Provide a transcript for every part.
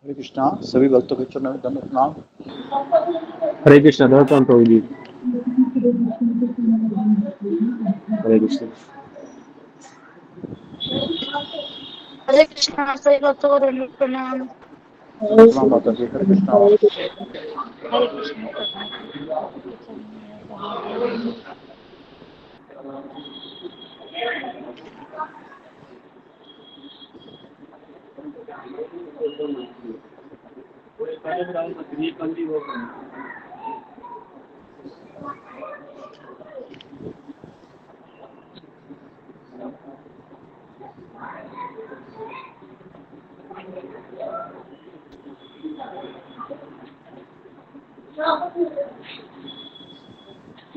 हरे कृष्णा। सभी भक्तों के चरणों में दंडवत प्रणाम। हरे कृष्ण। धन्यवाद प्रभु जी। हरे कृष्ण। हरे कृष्णा। सही भक्तों को दंडवत प्रणाम। प्रणाम माता जी। हरे कृष्णा। हरे कृष्णा।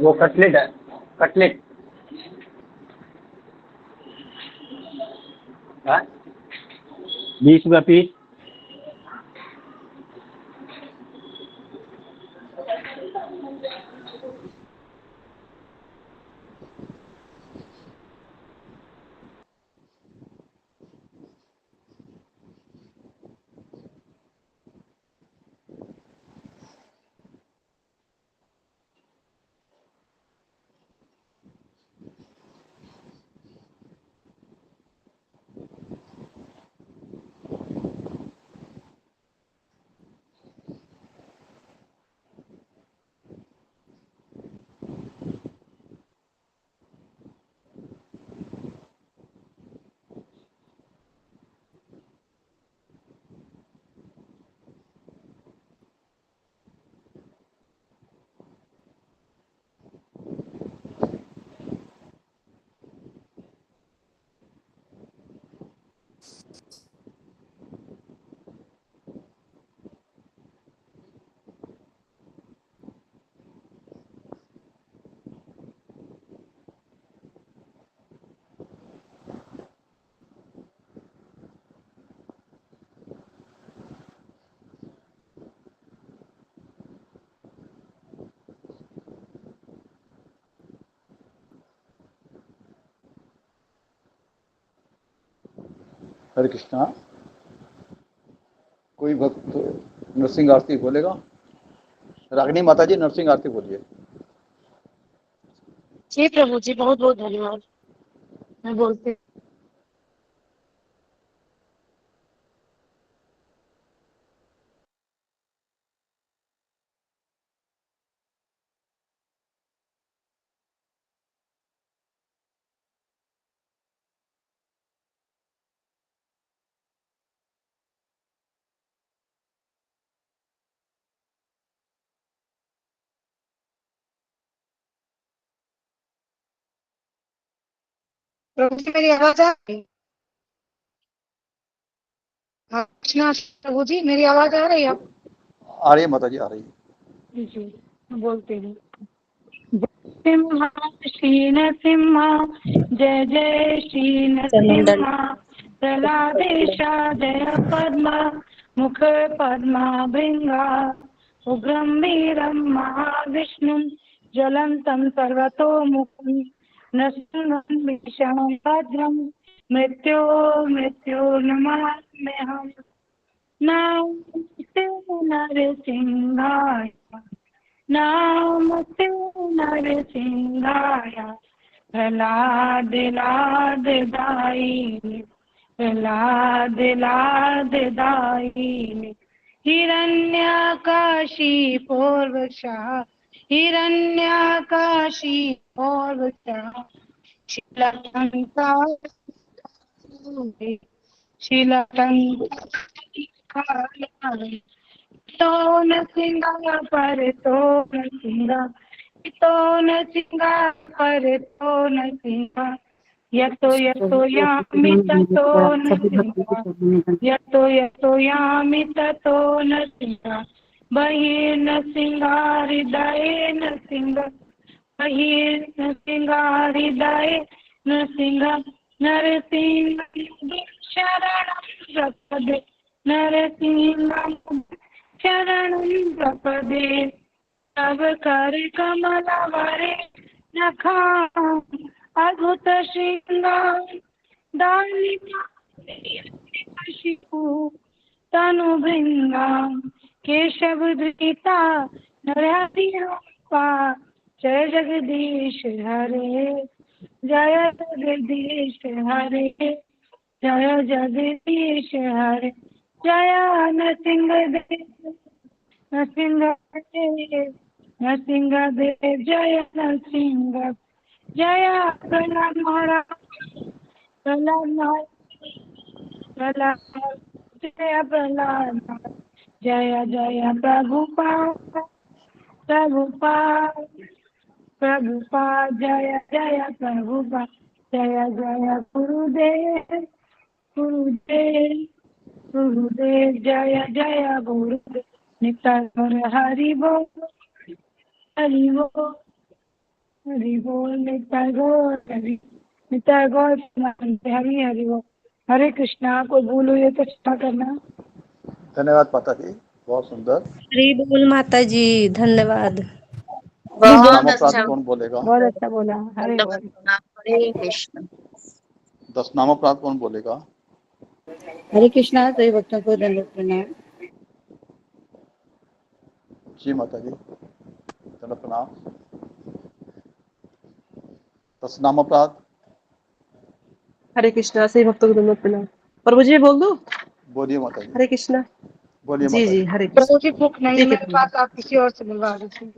वो कटलेट है, कटलेट 20 रुपया पीस। हरे कृष्णा। कोई भक्त नरसिंह आरती बोलेगा? रागिनी माता जी नरसिंह आरती बोलिए। जी प्रभु जी, बहुत बहुत धन्यवाद। मैं बोलती हूँ। प्रभु जी मेरी आवाज आ रही? हाँ कृष्णा प्रभु जी, मेरी आवाज आ रही है आप? आ रही है माता जी, आ रही है। जी मैं बोलती हूँ। सिम्हा श्री नरसिम्हा, जय जय श्री नरसिम्हा। प्रहलादेश जय पद्मा, मुख पद्मा भृंगा। उग्रं वीरं महाविष्णुं, ज्वलन्तं सर्वतोमुखं। नृसिंहं भीषणं भद्रं, मृत्यु मृत्युर्नमाम्यहम् नमस्ते नरसिंहाय नमस्ते नरसिंहाय प्रहलाद लाद दायिने प्रहलाद लाद दायिने हिरण्यकाशी पूर्वशः हिरण्यकाशी पूर्वशः शिलकंका तो न सिंगा पर तो न सिंगा तो न सिंगा पर तो न सिंगा यतो यामि ततो न सिंहा यतो यामि ततो न सिंहा बहिर्न सिंहा हृदये न सिंहा बहिर्न सिंहा हृदये न सिंहा नरसिंह शरणं प्रपदे नरसिंह शरणं प्रपदे तव कर कमलवरे नखा अद्भुत श्रृंगा दानिका शिपु तनु भृंगा केशव धृता नरहरिपा जय जगदीश हरे जय जगदीश हरे जय जगदीश हरे जय नरसिंहदेव नरसिंहदेव नरसिंहदेव जय नरसिंह जय प्रहलाद महाराज प्रहलाद महाराज प्रहलाद जय प्रहलाद महाराज जय जय प्रभुपाद प्रभुपाद प्रभुपाद जय जय प्रभुपाद जय जय गुरुदेव गुरुदेव गुरुदेव जय जय गुरुदेव नित्य हरि बोल हरि बोल हरि बोल नित्य गौर हरि नित्य गौर हरि हरि बोल हरे कृष्णा। कोई भूल हुई है तो क्षमा करना। धन्यवाद माता जी, बहुत सुंदर। हरी बोल माता जी, धन्यवाद। दस बहुत नामोपरांत अच्छा कौन बोलेगा? बहुत अच्छा बोला। हरे बोल हरे कृष्ण। 10 नामोपरांत कौन बोलेगा? हरे कृष्णा। सभी भक्तों को दंडवत प्रणाम। जी माता जी, दंडवत प्रणाम। 10 नामोपरांत हरे कृष्णा। सही भक्तों को दंडवत प्रणाम। प्रभु जी बोल दो। बोलिए माता जी, हरे कृष्णा। बोलिए जी माता जी जी। हरे कृष्ण। प्रभु की भूख नहीं है, ठीक है मेरे प्रभु पास आप किसी और से बुलवा दीजिए।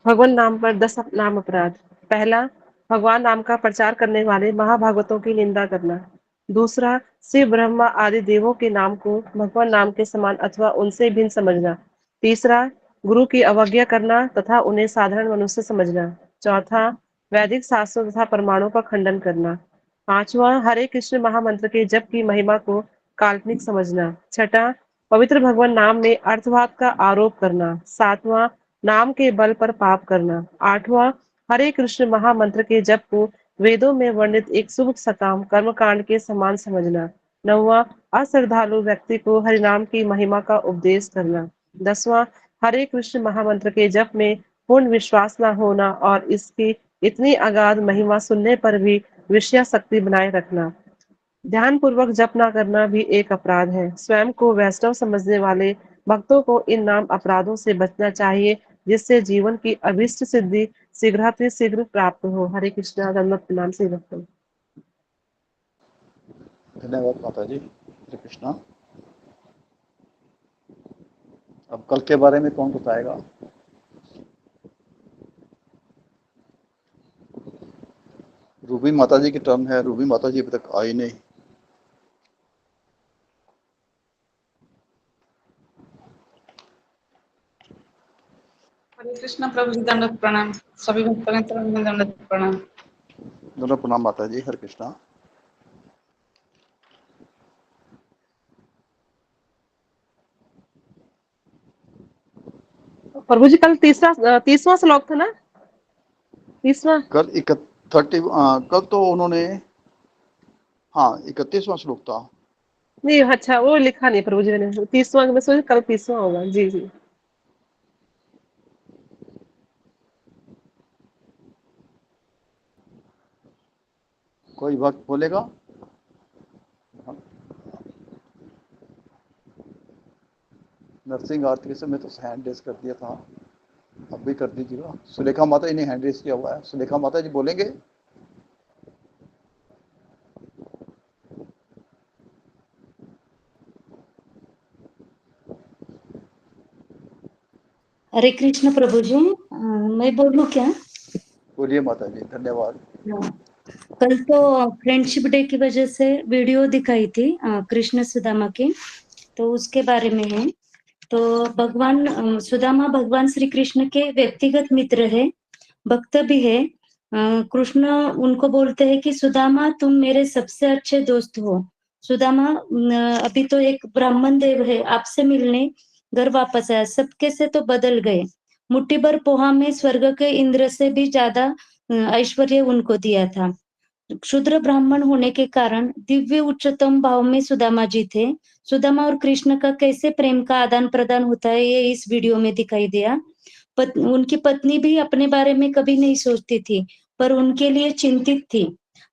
भगवान नाम पर 10 नाम अपराध। पहला, भगवान नाम का प्रचार करने वाले महाभागवतों की निंदा करना। दूसरा, शिव ब्रह्मा आदि देवों के नाम को भगवान नाम के समान अथवा उनसे भिन्न समझना। तीसरा, गुरु की अवज्ञा करना तथा उन्हें साधारण मनुष्य समझना। चौथा, वैदिक शास्त्रों तथा प्रमाणों का खंडन करना। पांचवा, हरे कृष्ण महामंत्र के जप की महिमा को काल्पनिक समझना। छठा, पवित्र भगवान नाम में अर्थवाद का आरोप करना। सातवां, नाम के बल पर पाप करना। आठवां, हरे कृष्ण महामंत्र के जप को वेदों में वर्णित एक शुभ सकाम कर्मकांड के समान समझना। नौवां, अश्रद्धालु व्यक्ति को हरिनाम की महिमा का उपदेश करना। 10वां, हरे कृष्ण महामंत्र के जप में पूर्ण विश्वास न होना और इसकी इतनी अगाध महिमा सुनने पर भी विषयासक्ति बनाए रखना। ध्यान पूर्वक जप न करना भी एक अपराध है। स्वयं को वैष्णव समझने वाले भक्तों को इन नाम अपराधों से बचना चाहिए, जिससे जीवन की अभिष्ट सिद्धि शीघ्र प्राप्त हो। हरे कृष्णा। दंडवत प्रणाम। से भक्तों। धन्यवाद माता जी। हरे कृष्णा। अब कल के बारे में कौन बताएगा? रूबी माता जी की टर्न है। रूबी माता जी अभी तक आई नहीं। हरे कृष्ण। प्रभु जी दंडवत प्रणाम। सभी भक्तों के तरफ से दंडवत प्रणाम। दोनों प्रणाम माता जी। हरे कृष्णा। प्रभु जी कल 30वां श्लोक था ना? 30वां। कल 30 कल तो उन्होंने, हाँ 31वां श्लोक था। नहीं, अच्छा वो लिखा नहीं प्रभु जी ने। 30वां में सोच कल 30वां होगा। जी जी। कोई भक्त बोलेगा? नरसिंह आरती के समय तो हैंड रेस कर दिया था, अब भी कर दीजिएगा। सुलेखा माता जी ने हैंड रेस किया हुआ है, सुलेखा माता जी बोलेंगे? हरे कृष्ण प्रभु जी, मैं बोलूं क्या? बोलिए माता जी, धन्यवाद। कल तो फ्रेंडशिप डे की वजह से वीडियो दिखाई थी कृष्ण सुदामा की, तो उसके बारे में है। तो भगवान सुदामा भगवान श्री कृष्ण के व्यक्तिगत मित्र है, भक्त भी है। कृष्ण उनको बोलते हैं कि सुदामा तुम मेरे सबसे अच्छे दोस्त हो। सुदामा अभी तो एक ब्राह्मण देव है, आपसे मिलने घर वापस आया, सबके से तो बदल गए। मुट्ठी भर पोहा में स्वर्ग के इंद्र से भी ज्यादा ऐश्वर्य उनको दिया था। क्षुद्र ब्राह्मण होने के कारण दिव्य उच्चतम भाव में सुदामा जी थे। सुदामा और कृष्ण का कैसे प्रेम का आदान प्रदान होता है, ये इस वीडियो में दिखाई दिया। उनकी पत्नी भी अपने बारे में कभी नहीं सोचती थी, पर उनके लिए चिंतित थी।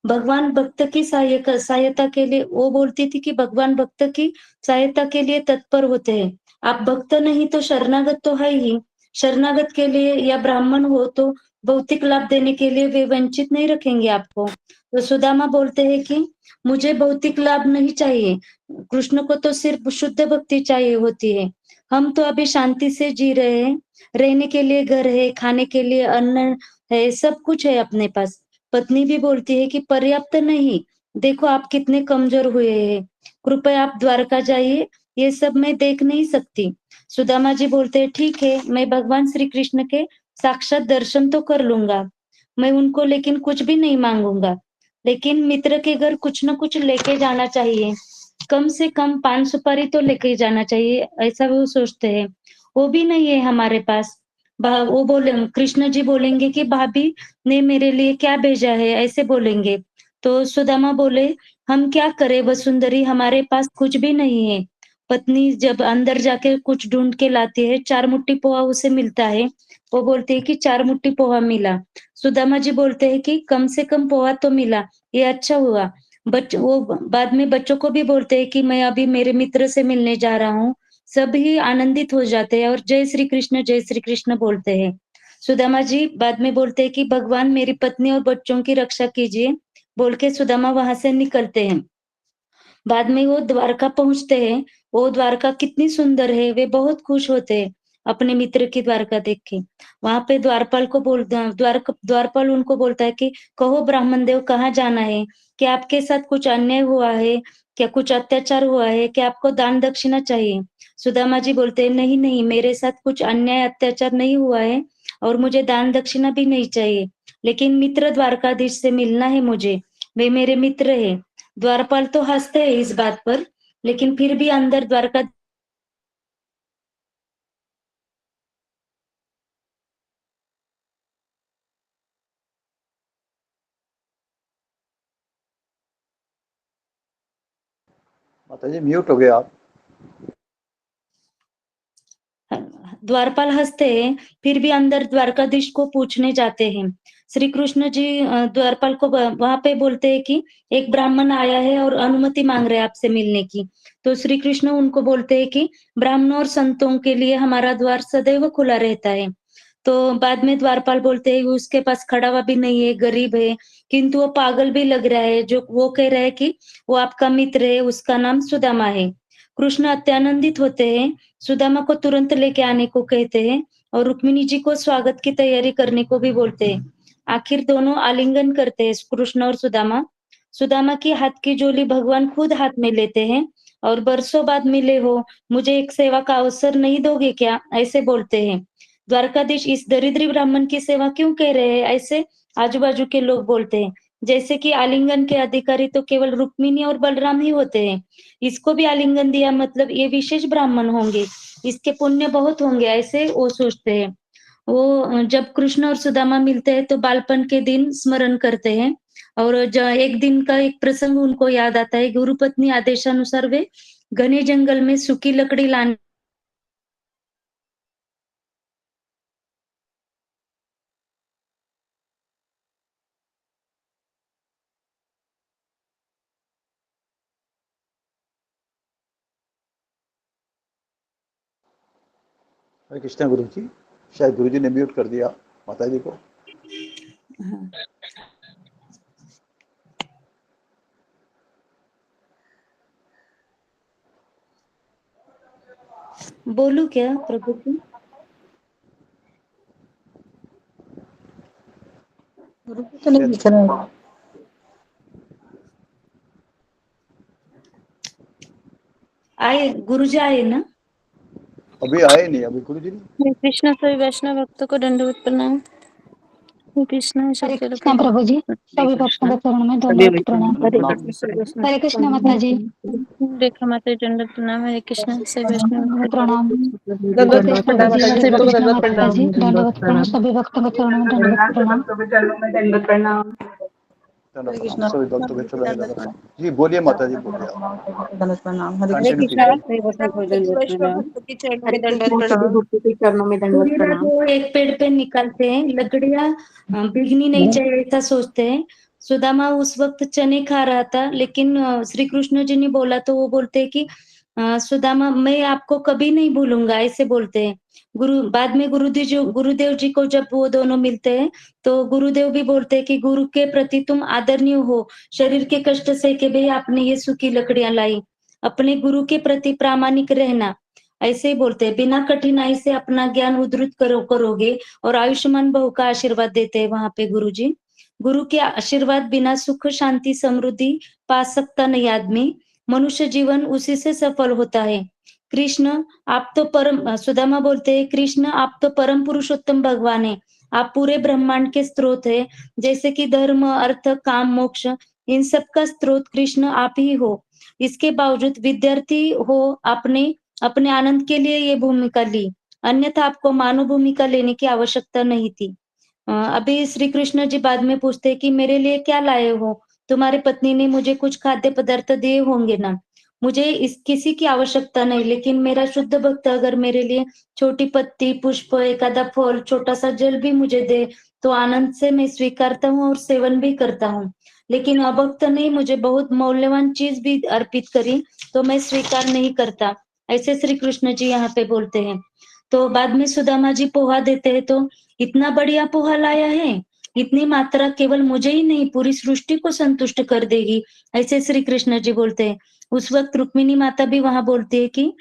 भगवान भक्त की सहायता के लिए वो बोलती थी कि भगवान भक्त की सहायता के लिए तत्पर होते हैं। आप भक्त नहीं तो शरणागत तो है ही। शरणागत के लिए या ब्राह्मण हो तो भौतिक लाभ देने के लिए वे वंचित नहीं रखेंगे आपको। तो सुदामा बोलते हैं कि मुझे भौतिक लाभ नहीं चाहिए, कृष्ण को तो सिर्फ शुद्ध भक्ति चाहिए होती है। हम तो अभी शांति से जी रहे हैं, रहने के लिए घर है, खाने के लिए अन्न है, सब कुछ है अपने पास। पत्नी भी बोलती है कि पर्याप्त नहीं, देखो आप कितने कमजोर हुए हैं, कृपया आप द्वारका जाइए, ये सब मैं देख नहीं सकती। सुदामा जी बोलते हैं ठीक है, मैं भगवान श्री कृष्ण के साक्षात दर्शन तो कर लूंगा, मैं उनको लेकिन कुछ भी नहीं मांगूंगा, लेकिन मित्र के घर कुछ न कुछ लेके जाना चाहिए, कम से कम पान सुपारी तो लेके जाना चाहिए, ऐसा वो सोचते हैं। वो भी नहीं है हमारे पास। वो बोले, कृष्ण जी बोलेंगे कि भाभी ने मेरे लिए क्या भेजा है, ऐसे बोलेंगे। तो सुदामा बोले, हम क्या करें वसुंधरी, हमारे पास कुछ भी नहीं है। पत्नी जब अंदर जाके कुछ ढूंढ के लाती है, 4 मुट्ठी पोहा उसे मिलता है, वो बोलती है कि 4 मुट्ठी पोहा मिला। सुदामा जी बोलते हैं कि कम से कम पोहा तो मिला, ये अच्छा हुआ। वो बाद में बच्चों को भी बोलते हैं कि मैं अभी मेरे मित्र से मिलने जा रहा हूँ। सभी आनंदित हो जाते हैं और जय श्री कृष्ण बोलते हैं। सुदामा जी बाद में बोलते हैं कि भगवान मेरी पत्नी और बच्चों की रक्षा कीजिए, बोल के सुदामा वहां से निकलते हैं। बाद में वो द्वारका पहुंचते हैं। वो द्वारका कितनी सुंदर है, वे बहुत खुश होते हैं अपने मित्र की द्वारका देख के। वहां पे द्वारपाल को द्वारपाल उनको बोलता है कि कहो ब्राह्मण देव कहाँ जाना है, क्या आपके साथ कुछ अन्याय हुआ है, क्या कुछ अत्याचार हुआ है, क्या आपको दान दक्षिणा चाहिए? सुदामा जी बोलते हैं नहीं नहीं, मेरे साथ कुछ अन्याय अत्याचार नहीं हुआ है और मुझे दान दक्षिणा भी नहीं चाहिए, लेकिन मित्र द्वारकाधीश से मिलना है मुझे, वे मेरे मित्र है। द्वारपाल तो हंसते हैं इस बात पर, लेकिन फिर भी अंदर द्वारका माता जी म्यूट हो गए आप। द्वारपाल हंसते हैं, फिर भी अंदर द्वारकाधीश को पूछने जाते हैं। श्री कृष्ण जी द्वारपाल को वहां पे बोलते हैं कि एक ब्राह्मण आया है और अनुमति मांग रहे हैं आपसे मिलने की। तो श्री कृष्ण उनको बोलते हैं कि ब्राह्मणों और संतों के लिए हमारा द्वार सदैव खुला रहता है। तो बाद में द्वारपाल बोलते हैं उसके पास खड़ा हुआ भी नहीं है, गरीब है, किंतु वो पागल भी लग रहा है, जो वो कह रहा है कि वो आपका मित्र है, उसका नाम सुदामा है। कृष्ण अत्यानंदित होते हैं, सुदामा को तुरंत लेके आने को कहते हैं और रुक्मिणी जी को स्वागत की तैयारी करने को भी बोलते हैं। आखिर दोनों आलिंगन करते हैं, कृष्ण और सुदामा। सुदामा की हाथ की झोली भगवान खुद हाथ में लेते हैं और बरसों बाद मिले हो, मुझे एक सेवा का अवसर नहीं दोगे क्या, ऐसे बोलते हैं। द्वारकाधीश इस दरिद्री ब्राह्मण की सेवा क्यों कह रहे हैं, ऐसे आजू बाजू के लोग बोलते हैं, जैसे कि आलिंगन के अधिकारी तो केवल रुक्मिणी और बलराम ही होते हैं, इसको भी आलिंगन दिया मतलब ये विशेष ब्राह्मण होंगे, इसके पुण्य बहुत होंगे, ऐसे वो सोचते हैं। वो जब कृष्ण और सुदामा मिलते हैं तो बालपन के दिन स्मरण करते हैं और एक दिन का एक प्रसंग उनको याद आता है। गुरु पत्नी आदेशानुसार वे घने जंगल में सूखी लकड़ी लाने हरे कृष्णा गुरु जी, शायद गुरु जी ने म्यूट कर दिया माता जी को। हाँ। बोलू क्या प्रभु जी? गुरु जी तो नहीं दिख रहा है। आए गुरु जी आए ना? अभी आए नहीं, अभी गुरु जी नहीं। हरे कृष्णा सभी वैष्णव भक्तों को दंडवत प्रणाम। हरे कृष्णा हरे सत्य कृष्णा प्रभु जी, सभी भक्तों के चरणों में दंडवत प्रणाम। हरे कृष्णा माता जी, रेखा माता जी दंडवत प्रणाम। हरे कृष्णा सभी वैष्णव प्रणाम। दंडवत प्रभु प्रणाम जी, माता जी, हरे सभी भक्तों को कृष्णा दंडवत माता प्रणाम। जी, दंडवत प्रणाम। सभी भक्तों के चरणों में दंडवत प्रणाम। दंडवत प्रणाम, सभी भक्तों के चरणों में दंडवत प्रणाम। जी बोलिए माता जी, बोलिए आप, दंडवत प्रणाम। हरे कंटिन्यू कृष्णा कीजिए। सभी वैष्णव भक्तों के चरणों में दंडवत पूरी रात वो एक पेड़ पे निकालते हैं लकड़ियां, भीगनी नहीं चाहिए ऐसा सोचते हैं। सुदामा उस वक्त चने खा रहा था, लेकिन श्री कृष्ण जी ने बोला तो वो बोलते हैं कि सुदामा मैं आपको कभी नहीं भूलूंगा, ऐसे बोलते हैं। बाद में गुरुदेव जी को जब वो दोनों मिलते हैं तो गुरुदेव भी बोलते हैं कि गुरु के प्रति तुम आदरणीय हो, शरीर के कष्ट से के भी आपने ये सूखी लकड़ियां लाई, अपने गुरु के प्रति प्रामाणिक रहना, ऐसे ही बोलते हैं। बिना कठिनाई से अपना ज्ञान उद्धृत करोगे और आयुष्मान बहु का आशीर्वाद देते हैं वहां पे गुरु जी। गुरु के आशीर्वाद बिना सुख शांति समृद्धि पा सकता नहीं आदमी, मनुष्य जीवन उसी से सफल होता है। कृष्ण आप तो परम, सुदामा बोलते हैं कृष्ण आप तो परम पुरुषोत्तम भगवान है, आप पूरे ब्रह्मांड के स्रोत है, जैसे कि धर्म अर्थ काम मोक्ष इन सब का स्रोत कृष्ण आप ही हो। इसके बावजूद विद्यार्थी हो आपने अपने आनंद के लिए ये भूमिका ली, अन्यथा आपको मानव भूमिका लेने की आवश्यकता नहीं थी। अभी श्री कृष्ण जी बाद में पूछते हैं कि मेरे लिए क्या लाए हो? तुम्हारी पत्नी ने मुझे कुछ खाद्य पदार्थ दिए होंगे ना? मुझे इस किसी की आवश्यकता नहीं, लेकिन मेरा शुद्ध भक्त अगर मेरे लिए छोटी पत्ती, पुष्प, एखादा फल, छोटा सा जल भी मुझे दे, तो आनंद से मैं स्वीकारता हूँ और सेवन भी करता हूँ। लेकिन अभक्त ने मुझे बहुत मौल्यवान चीज भी अर्पित करी, तो मैं स्वीकार नहीं करता। ऐसे श्री कृष्ण जी यहाँ पे बोलते हैं। तो बाद में सुदामा जी पोहा देते हैं, तो इतना बढ़िया पोहा लाया है, इतनी मात्रा केवल मुझे ही नहीं पूरी सृष्टि को संतुष्ट कर देगी, ऐसे श्री कृष्ण जी बोलते हैं। उस वक्त रुक्मिणी माता भी वहां बोलती है कि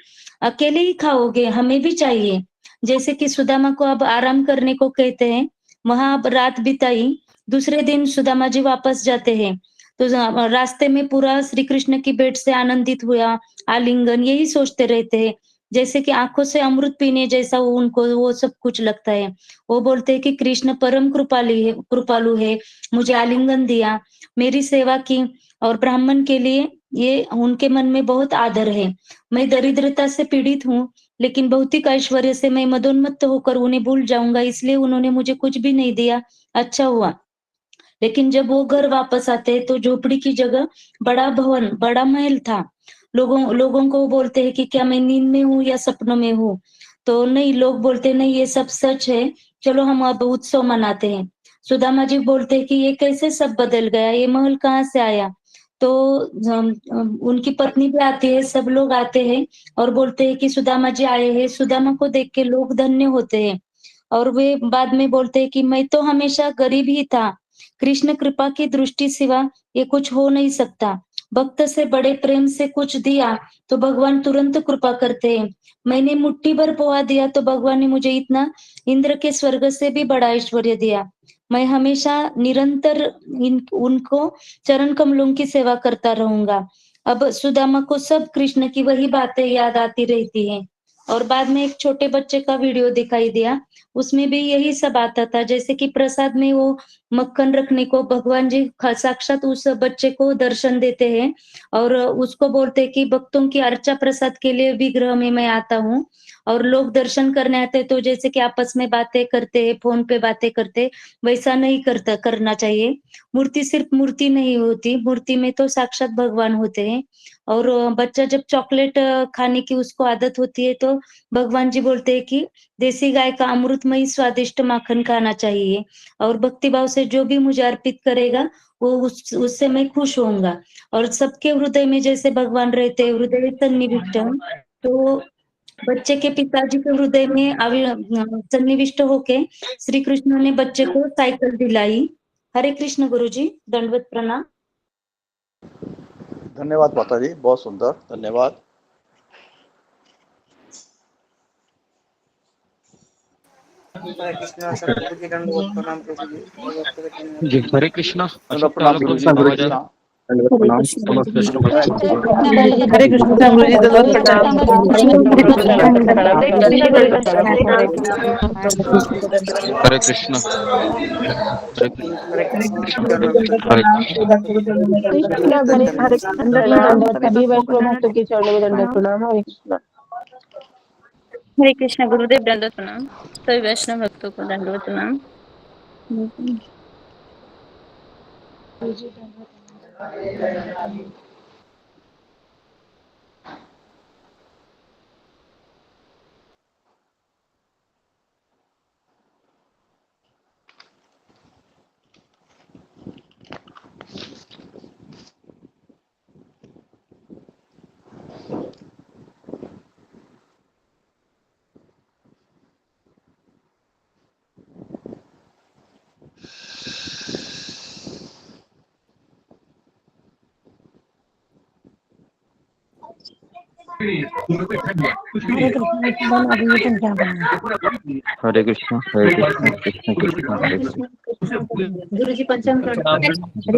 अकेले ही खाओगे, हमें भी चाहिए। जैसे कि सुदामा को अब आराम करने को कहते हैं, वहां अब रात बिताई, दूसरे दिन सुदामा जी वापस जाते हैं। तो रास्ते में पूरा श्री कृष्ण की भेंट से आनंदित हुआ, आलिंगन यही सोचते रहते हैं, जैसे कि आंखों से अमृत पीने जैसा उनको वो सब कुछ लगता है। वो बोलते हैं कि कृष्ण परम कृपालु है, मुझे आलिंगन दिया, मेरी सेवा की, और ब्राह्मण के लिए ये उनके मन में बहुत आदर है। मैं दरिद्रता से पीड़ित हूँ, लेकिन भौतिक ऐश्वर्य से मैं मदोन्मत्त होकर उन्हें भूल जाऊंगा, इसलिए उन्होंने मुझे कुछ भी नहीं दिया, अच्छा हुआ। लेकिन जब वो घर वापस आते हैं तो झोपड़ी की जगह बड़ा भवन, बड़ा महल था। लोगों लोगों को बोलते हैं कि क्या मैं नींद में हूँ या सपनों में हूँ? तो नहीं, लोग बोलते हैं नहीं ये सब सच है, चलो हम अब उत्सव मनाते हैं। सुदामा जी बोलते हैं कि ये कैसे सब बदल गया, ये महल कहाँ से आया? तो उनकी पत्नी भी आती है, सब लोग आते हैं और बोलते हैं कि सुदामा जी आए हैं। सुदामा को देख के लोग धन्य होते हैं और वे बाद में बोलते हैं कि मैं तो हमेशा गरीब ही था, कृष्ण कृपा की दृष्टि सिवा ये कुछ हो नहीं सकता। भक्त से बड़े प्रेम से कुछ दिया तो भगवान तुरंत कृपा करते हैं। मैंने मुट्ठी भर पोहा दिया तो भगवान ने मुझे इतना इंद्र के स्वर्ग से भी बड़ा ऐश्वर्य दिया। मैं हमेशा निरंतर उनको चरण कमलों की सेवा करता रहूंगा। अब सुदामा को सब कृष्ण की वही बातें याद आती रहती हैं। और बाद में एक छोटे बच्चे का वीडियो दिखाई दिया, उसमें भी यही सब आता था, जैसे कि प्रसाद में वो मक्खन रखने को भगवान जी साक्षात उस बच्चे को दर्शन देते हैं और उसको बोलते हैं कि भक्तों की अर्चा प्रसाद के लिए विग्रह में मैं आता हूँ। और लोग दर्शन करने आते हैं तो जैसे कि आपस में बातें करते हैं, फोन पे बातें करते, वैसा नहीं करना चाहिए। मूर्ति सिर्फ मूर्ति नहीं होती, मूर्ति में तो साक्षात भगवान होते हैं। और बच्चा जब चॉकलेट खाने की उसको आदत होती है तो भगवान जी बोलते हैं कि देसी गाय का अमृतमयी स्वादिष्ट माखन खाना चाहिए और भक्तिभाव से जो भी मुझे अर्पित करेगा वो उससे मैं खुश होऊंगा। और सबके हृदय में जैसे भगवान रहते हैं, हृदय सन्निविष्ट, तो बच्चे के पिताजी के हृदय में सन्निविष्ट होके श्री कृष्ण ने बच्चे को साइकिल दिलाई। हरे कृष्ण गुरुजी, दंडवत प्रणाम। धन्यवाद माता जी, बहुत सुंदर, धन्यवाद। जी हरे कृष्णा। दंडवत अशोक प्रणाम तालुक गुरु जी, से हरे आवाज आ कृष्णा। दंडवत हरे प्रणाम। कृष्ण बोलो गुरु जी। कृष्ण भगवान की जय। हरे कृष्ण गुरु जी, दंडवत प्रणाम। हरे कृष्णा। हरे सभी वैष्णव भक्तों के चरणों में दंडवत प्रणाम। हरे कृष्णा। हरे कृष्ण गुरुदेव, दंडवत प्रणाम। सभी वैष्णव भक्तों को दंडवत प्रणाम। हरे कृष्णा। हरे कृष्णा कृष्ण कृष्ण हरे हरे। गुरु जी पंचांग प्रणाम। हरे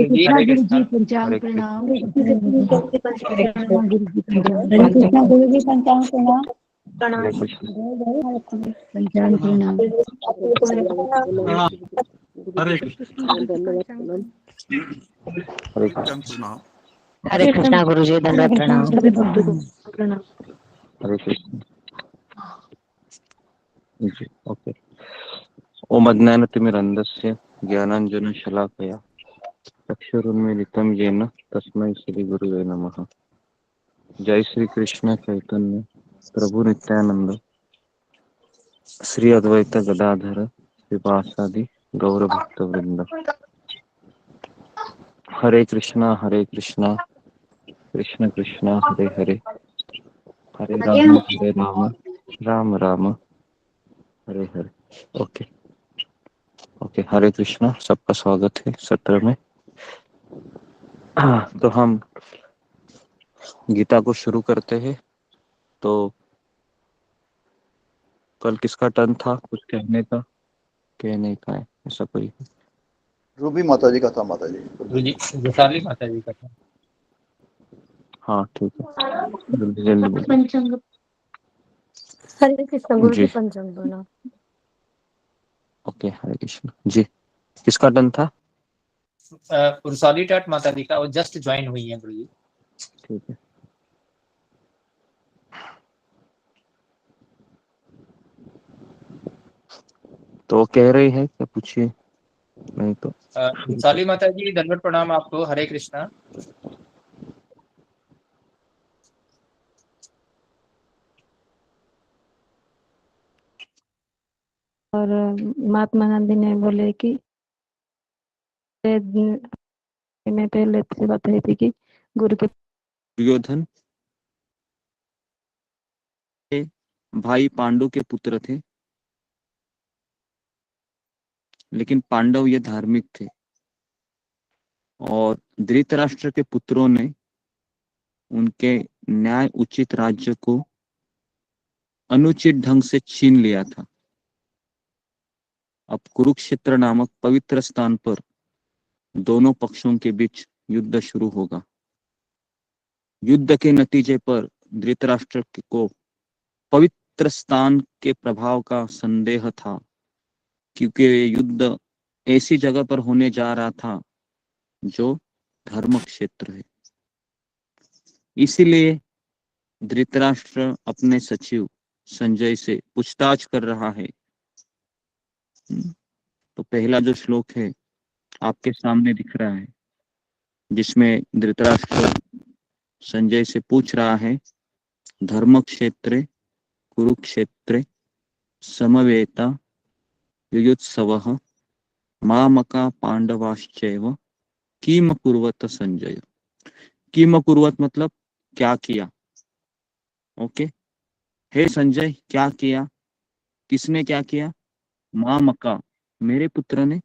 कृष्णा गुरु जी, पंचांग हरे प्रणाम। कृष्ण। गुरु जी पंचांग हरे प्रणाम। कृष्णा गुरु जी पंचांग प्रणाम। हरे कृष्ण। पंचांग प्रणाम। हरे कृष्ण। हरे कृष्ण। हरे कृष्णा गुरु जी, दंडवत प्रणाम। हरे कृष्ण। जी ओके। ओम अज्ञानतिमिरन्धस्य ज्ञानाञ्जनशलाकया चक्षुरुन्मीलितं येन तस्मै श्री गुरुवे नमः। जय श्री कृष्ण चैतन्य प्रभु नित्यानंद श्री अद्वैत गदाधर श्रीवासादि गौर भक्त वृंद। हरे कृष्णा कृष्ण कृष्णा हरे हरे, हरे राम राम राम हरे हरे। Okay okay. हरे कृष्णा, सबका स्वागत है सत्र में। तो हम गीता को शुरू करते हैं। तो कल किसका टर्न था कुछ कहने का, कह नहीं पाए ऐसा कोई? रूबी माता जी का था माता जी। वैशाली माता जी का था। हाँ ठीक है, जल्दी जल्दी बोलो। पंचांग। हरे कृष्णा गुरु जी, जी पंचांग प्रणाम। ओके। हरे कृष्ण जी। किसका टर्न था? पुरसाली टाट माता जी का, वो जस्ट ज्वाइन हुई है गुरु जी। ठीक है। तो कह रही है क्या, पूछिए, नहीं तो पुरसाली माता जी, दंडवत प्रणाम आपको। हरे कृष्णा। और महात्मा गांधी ने बोले कि मैं पहले से बताई थी कि गुरु के दुर्योधन के भाई पांडु के पुत्र थे, लेकिन पांडव ये धार्मिक थे और धृतराष्ट्र के पुत्रों ने उनके न्याय उचित राज्य को अनुचित ढंग से छीन लिया था। अब कुरुक्षेत्र नामक पवित्र स्थान पर दोनों पक्षों के बीच युद्ध शुरू होगा। युद्ध के नतीजे पर धृतराष्ट्र को पवित्र स्थान के प्रभाव का संदेह था, क्योंकि युद्ध ऐसी जगह पर होने जा रहा था जो धर्म क्षेत्र है। इसीलिए धृतराष्ट्र अपने सचिव संजय से पूछताछ कर रहा है। तो पहला जो श्लोक है आपके सामने दिख रहा है, जिसमें धृतराष्ट्र संजय से पूछ रहा है, धर्म क्षेत्रे कुरुक्षेत्रे समवेता युयुत्सवः मामका पांडवाश्चैव किम कुर्वत संजय। किम कुर्वत मतलब क्या किया। ओके, हे संजय, क्या किया? किसने क्या किया? मामका, मेरे पुत्र ने,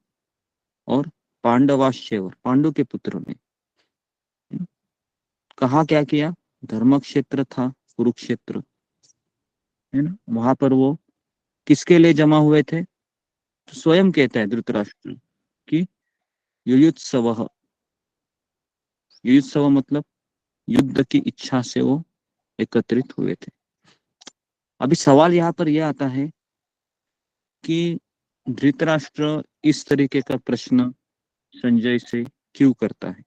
और पांडवाश्चैव, पांडु के पुत्रों ने। कहाँ क्या किया? धर्म क्षेत्र था कुरुक्षेत्र, है ना, वहां पर वो किसके लिए जमा हुए थे? स्वयं कहता है धृतराष्ट्र कि युयुत्सवः, युयुत्सव मतलब युद्ध की इच्छा से वो एकत्रित हुए थे। अभी सवाल यहाँ पर यह आता है कि धृतराष्ट्र इस तरीके का प्रश्न संजय से क्यों करता है?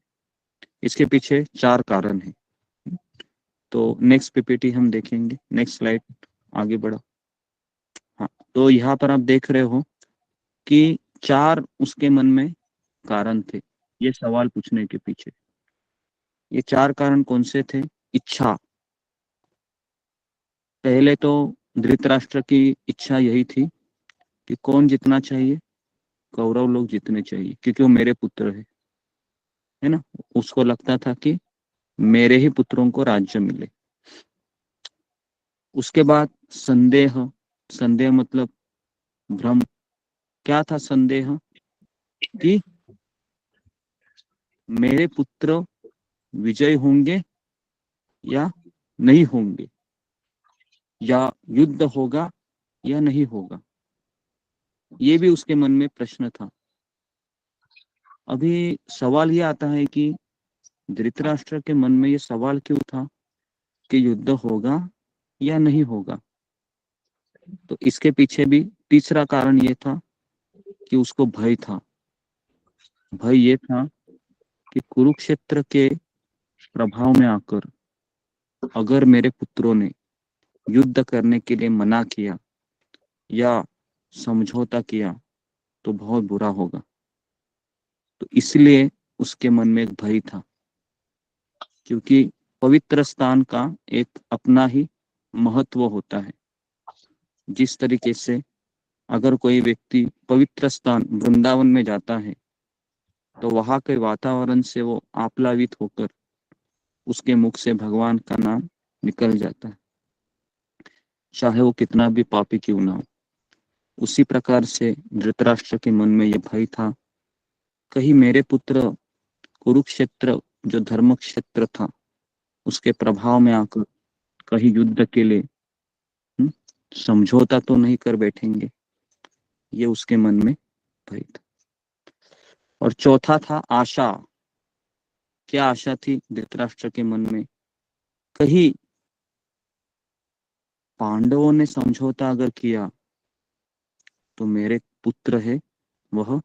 इसके पीछे 4 कारण हैं। तो नेक्स्ट पीपीटी हम देखेंगे, नेक्स्ट स्लाइड, आगे बढ़ो। हाँ, तो यहाँ पर आप देख रहे हो कि 4 उसके मन में कारण थे ये सवाल पूछने के पीछे। ये 4 कारण कौन से थे? इच्छा। पहले तो धृतराष्ट्र की इच्छा यही थी कि कौन जीतना चाहिए? कौरव लोग जीतने चाहिए, क्योंकि वो मेरे पुत्र है ना। उसको लगता था कि मेरे ही पुत्रों को राज्य मिले। उसके बाद संदेह, संदेह मतलब भ्रम। क्या था संदेह? कि मेरे पुत्र विजय होंगे या नहीं होंगे, या युद्ध होगा या नहीं होगा। ये भी उसके मन में प्रश्न था। अभी सवाल ये आता है कि धृतराष्ट्र के मन में ये सवाल क्यों था कि युद्ध होगा या नहीं होगा? तो इसके पीछे भी तीसरा कारण ये था कि उसको भय था। भय ये था कि कुरुक्षेत्र के प्रभाव में आकर अगर मेरे पुत्रों ने युद्ध करने के लिए मना किया या समझौता किया तो बहुत बुरा होगा। तो इसलिए उसके मन में एक भय था, क्योंकि पवित्र स्थान का एक अपना ही महत्व होता है। जिस तरीके से अगर कोई व्यक्ति पवित्र स्थान वृंदावन में जाता है तो वहां के वातावरण से वो आप्लावित होकर उसके मुख से भगवान का नाम निकल जाता है, चाहे वो कितना भी पापी क्यों ना हो। उसी प्रकार से धृतराष्ट्र के मन में यह भय था, कहीं मेरे पुत्र कुरुक्षेत्र जो धर्म क्षेत्र था उसके प्रभाव में आकर कहीं युद्ध के लिए समझौता तो नहीं कर बैठेंगे। ये उसके मन में भय था। और चौथा था आशा। क्या आशा थी धृतराष्ट्र के मन में? कहीं पांडवों ने समझौता अगर किया तो मेरे पुत्र है वह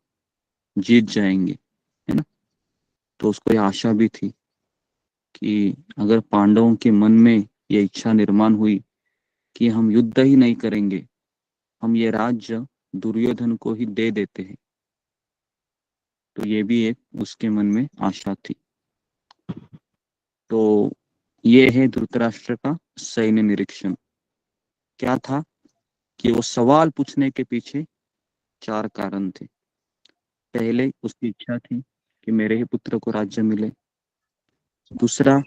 जीत जाएंगे, है ना। तो उसको यह आशा भी थी कि अगर पांडवों के मन में यह इच्छा निर्माण हुई कि हम युद्ध ही नहीं करेंगे, हम ये राज्य दुर्योधन को ही दे देते हैं, तो ये भी एक उसके मन में आशा थी। तो ये है धृतराष्ट्र का सैन्य निरीक्षण। क्या था कि वो सवाल पूछने के पीछे 4 कारण थे। पहले उसकी इच्छा थी कि मेरे ही पुत्र को राज्य मिले। दूसरा,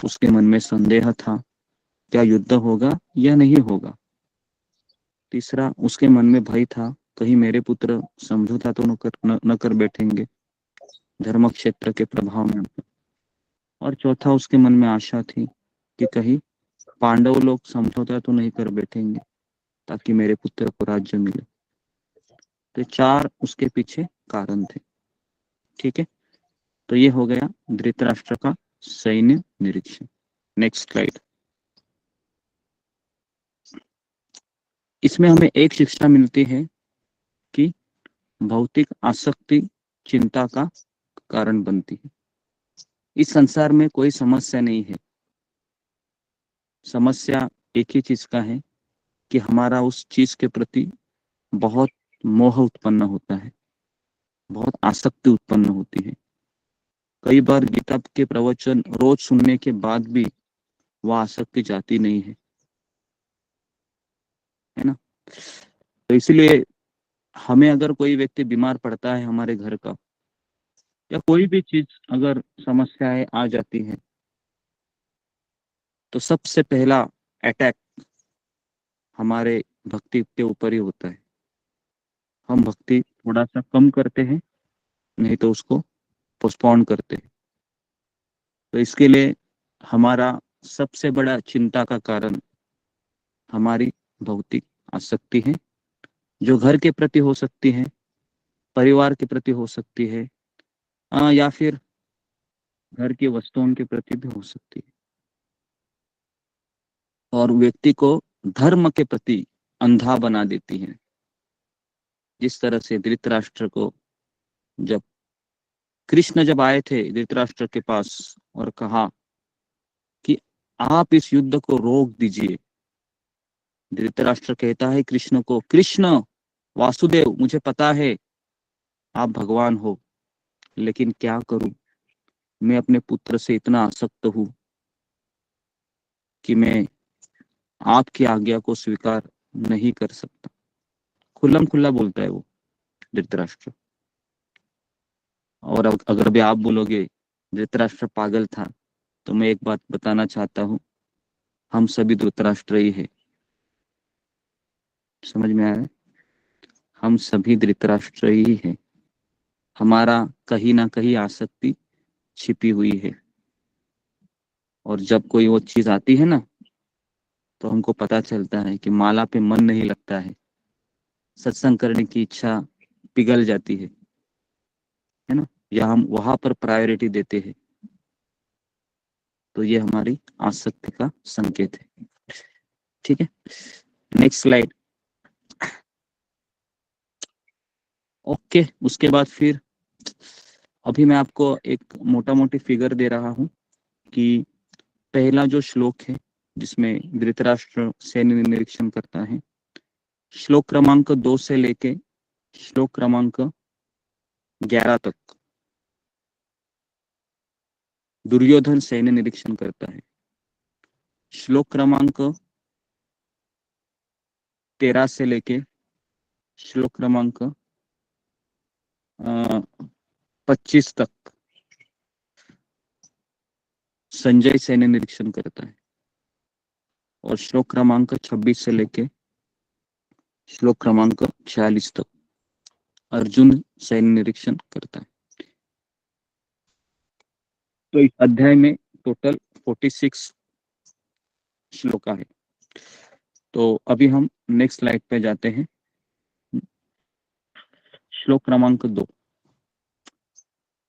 उसके मन में संदेह था, क्या युद्ध होगा या नहीं होगा। तीसरा, उसके मन में भय था, कहीं मेरे पुत्र समझौता तो न कर बैठेंगे धर्म क्षेत्र के प्रभाव में। और चौथा, उसके मन में आशा थी कि कहीं पांडव लोग समझौता तो नहीं कर बैठेंगे ताकि मेरे पुत्र को राज्य मिले। तो 4 उसके पीछे कारण थे। ठीक है, तो ये हो गया धृतराष्ट्र का सैन्य निरीक्षण। Next slide. इसमें हमें एक शिक्षा मिलती है कि भौतिक आसक्ति चिंता का कारण बनती है। इस संसार में कोई समस्या नहीं है। समस्या एक ही चीज का है कि हमारा उस चीज के प्रति बहुत मोह उत्पन्न होता है, बहुत आसक्ति उत्पन्न होती है। कई बार गीता के प्रवचन रोज सुनने के बाद भी वह आसक्ति जाती नहीं है ना। तो इसलिए हमें अगर कोई व्यक्ति बीमार पड़ता है हमारे घर का, या कोई भी चीज अगर समस्याएं आ जाती है, तो सबसे पहला अटैक हमारे भक्ति के ऊपर ही होता है। हम भक्ति थोड़ा सा कम करते हैं, नहीं तो उसको पोस्टपोन करते हैं। तो इसके लिए हमारा सबसे बड़ा चिंता का कारण हमारी भौतिक आसक्ति है, जो घर के प्रति हो सकती है, परिवार के प्रति हो सकती है, या फिर घर की वस्तुओं के प्रति भी हो सकती है, और व्यक्ति को धर्म के प्रति अंधा बना देती है। जिस तरह से धृतराष्ट्र को जब कृष्ण जब आए थे धृतराष्ट्र के पास और कहा कि आप इस युद्ध को रोक दीजिए, धृतराष्ट्र कहता है कृष्ण को, कृष्ण वासुदेव मुझे पता है आप भगवान हो, लेकिन क्या करूं, मैं अपने पुत्र से इतना आसक्त हूं कि मैं आपकी आज्ञा को स्वीकार नहीं कर सकता। खुल्लम खुल्ला बोलता है वो धृतराष्ट्र। और अगर भी आप बोलोगे धृतराष्ट्र पागल था, तो मैं एक बात बताना चाहता हूं, हम सभी धृतराष्ट्र ही है। समझ में आया है? हम सभी धृतराष्ट्र ही है। हमारा कहीं ना कहीं आसक्ति छिपी हुई है, और जब कोई वो चीज आती है ना, तो हमको पता चलता है कि माला पे मन नहीं लगता है, सत्संग करने की इच्छा पिघल जाती है ना, या हम वहां पर प्रायोरिटी देते हैं। तो ये हमारी आसक्ति का संकेत है। ठीक है, नेक्स्ट स्लाइड। ओके, उसके बाद फिर अभी मैं आपको एक मोटा मोटी फिगर दे रहा हूं कि पहला जो श्लोक है जिसमें धृतराष्ट्र सैन्य निरीक्षण करता है, श्लोक क्रमांक 2 से लेके श्लोक क्रमांक 11 तक दुर्योधन सैन्य निरीक्षण करता है। श्लोक क्रमांक 13 से लेके श्लोक क्रमांक 25 तक संजय सैन्य निरीक्षण करता है, और श्लोक क्रमांक 26 से लेके श्लोक क्रमांक 46 तक अर्जुन सैन्य निरीक्षण करता है। तो इस अध्याय में टोटल 46 श्लोका है। तो अभी हम नेक्स्ट स्लाइड पे जाते हैं। श्लोक क्रमांक 2,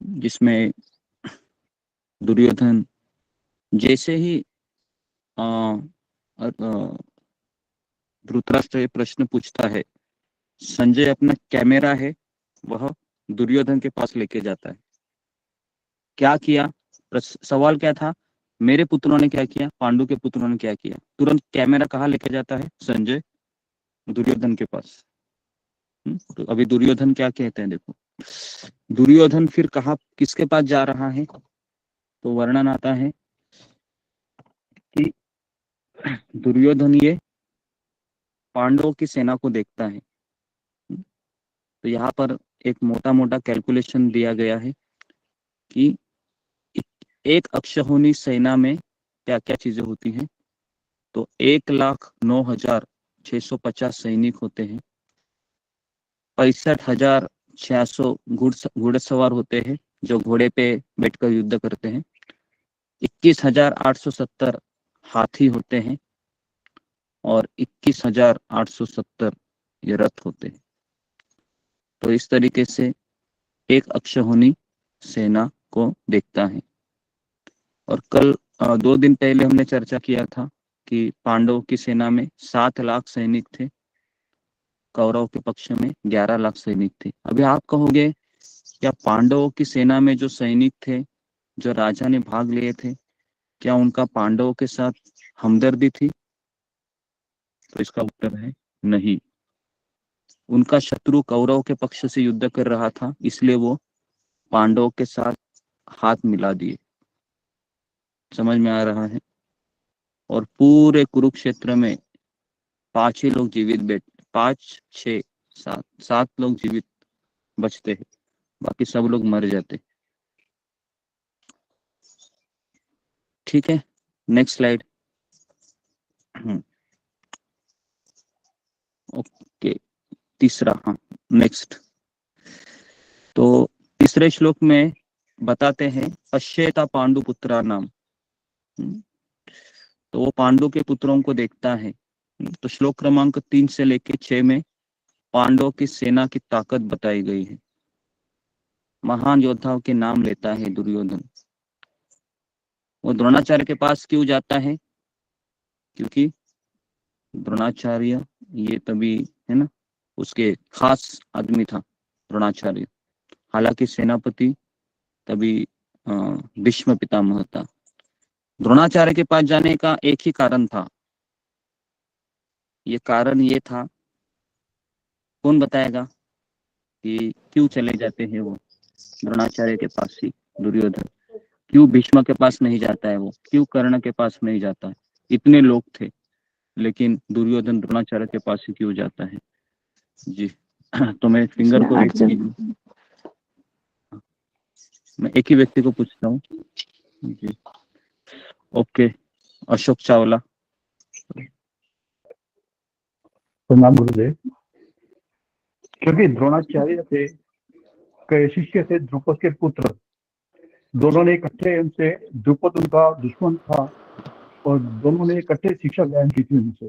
जिसमें दुर्योधन जैसे ही धृतराष्ट्र ये प्रश्न पूछता है, संजय अपना कैमरा है वह दुर्योधन के पास लेके जाता है। क्या किया, सवाल क्या था, मेरे पुत्रों ने क्या किया, पांडु के पुत्रों ने क्या किया। तुरंत कैमरा कहाँ लेके जाता है संजय, दुर्योधन के पास। तो अभी दुर्योधन क्या कहते हैं, देखो दुर्योधन फिर कहा किसके पास जा रहा है, तो वर्णन आता है कि दुर्योधन ये पांडवों की सेना को देखता है। तो यहाँ पर एक मोटा मोटा कैलकुलेशन दिया गया है कि एक अक्षौहिणी सेना में क्या क्या चीजें होती हैं। तो 1,09,650 सैनिक होते हैं, 65,600 घुड़सवार होते हैं जो घोड़े पे बैठकर युद्ध करते हैं, 21,870 हाथी होते हैं, और 21,870 ये रथ होते हैं। तो इस तरीके से एक अक्षौहिणी सेना को देखता है। और कल 2 दिन पहले हमने चर्चा किया था कि पांडवों की सेना में 7 लाख सैनिक थे, कौरव के पक्ष में 11 लाख सैनिक थे। अभी आप कहोगे क्या पांडवों की सेना में जो सैनिक थे, जो राजा ने भाग लिए थे, क्या उनका पांडवों के साथ हमदर्दी थी? तो इसका उत्तर है नहीं। उनका शत्रु कौरव के पक्ष से युद्ध कर रहा था, इसलिए वो पांडवों के साथ हाथ मिला दिए। समझ में आ रहा है? और पूरे कुरुक्षेत्र में 5 ही लोग जीवित 5, 6, 7 लोग जीवित बचते हैं, बाकी सब लोग मर जाते। ठीक है, नेक्स्ट स्लाइड। तीसरा, हाँ नेक्स्ट। तो तीसरे श्लोक में बताते हैं पश्येता पांडु पुत्रा नाम। तो वो पांडु के पुत्रों को देखता है। तो श्लोक क्रमांक 3 से लेके 6 में पांडवों की सेना की ताकत बताई गई है। महान योद्धाओं के नाम लेता है दुर्योधन। वो द्रोणाचार्य के पास क्यों जाता है? क्योंकि द्रोणाचार्य ये तभी है ना उसके खास आदमी था द्रोणाचार्य। हालांकि सेनापति तभी भीष्म पितामह था। द्रोणाचार्य के पास जाने का एक ही कारण था। ये कारण ये था, कौन बताएगा कि क्यों चले जाते हैं वो द्रोणाचार्य के पास ही दुर्योधन? क्यों भीष्म के पास नहीं जाता है वो? क्यों कर्ण के पास नहीं जाता है? इतने लोग थे लेकिन दुर्योधन द्रोणाचार्य के पास ही क्यों जाता है? जी तो मैं फिंगर को मैं एक ही व्यक्ति को पूछता हूँ जी। ओके, अशोक चावला। प्रणाम गुरुदेव। क्योंकि द्रोणाचार्य थे के शिष्य थे द्रुपद के पुत्र, दोनों ने इकट्ठे उनसे, द्रुपद उनका दुश्मन था और दोनों ने इकट्ठे शिक्षा ग्रहण की थी उनसे,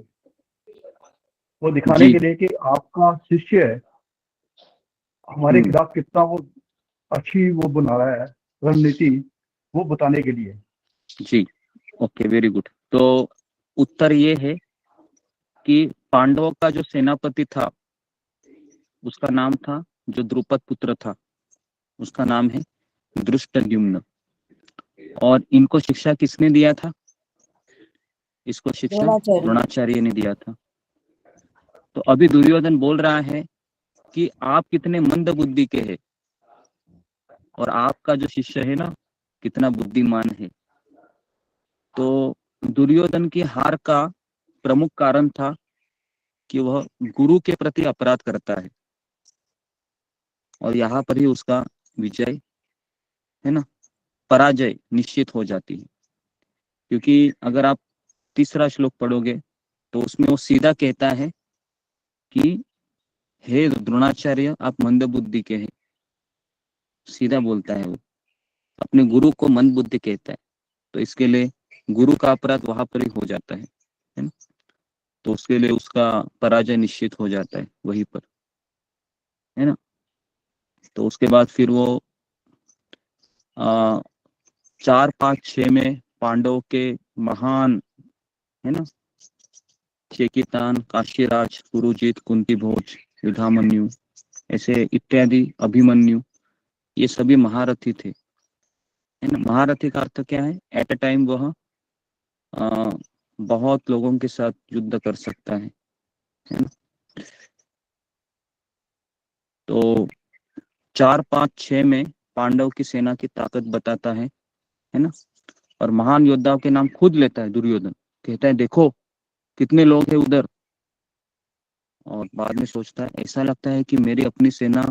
वो दिखाने जी के लिए कि आपका शिष्य हमारे खिलाफ कितना वो अच्छी वो बना रहा है रणनीति, वो बताने के लिए। जी ओके, वेरी गुड। तो उत्तर ये है कि पांडवों का जो सेनापति था उसका नाम था, जो द्रुपद पुत्र था उसका नाम है धृष्टद्युम्न। और इनको शिक्षा किसने दिया था? इसको शिक्षा द्रोणाचार्य ने दिया था। तो अभी दुर्योधन बोल रहा है कि आप कितने मंद बुद्धि के हैं और आपका जो शिष्य है ना कितना बुद्धिमान है। तो दुर्योधन की हार का प्रमुख कारण था कि वह गुरु के प्रति अपराध करता है और यहाँ पर ही उसका विजय है ना, पराजय निश्चित हो जाती है। क्योंकि अगर आप तीसरा श्लोक पढ़ोगे तो उसमें वो सीधा कहता है कि हे द्रोणाचार्य आप मंद बुद्धि के हैं, सीधा बोलता है वो, अपने गुरु को मंद बुद्धि कहता है। तो इसके लिए गुरु का अपराध वहां पर ही हो जाता है ना, तो उसके लिए उसका पराजय निश्चित हो जाता है वहीं पर, है ना। तो उसके बाद फिर वो 4, 5, 6 में पांडवों के महान है ना चेकितान, काशीराज, पुरुजित, कुंती भोज, युधामन्यु ऐसे इत्यादि, अभिमन्यु, ये सभी महारथी थे, है ना। महारथी का अर्थ क्या है? एट अ टाइम वह बहुत लोगों के साथ युद्ध कर सकता है ना। तो 4, 5, 6 में पांडव की सेना की ताकत बताता है ना। और महान योद्धाओं के नाम खुद लेता है दुर्योधन, कहता है देखो कितने लोग हैं उधर। और बाद में सोचता है, ऐसा लगता है कि मेरी अपनी सेना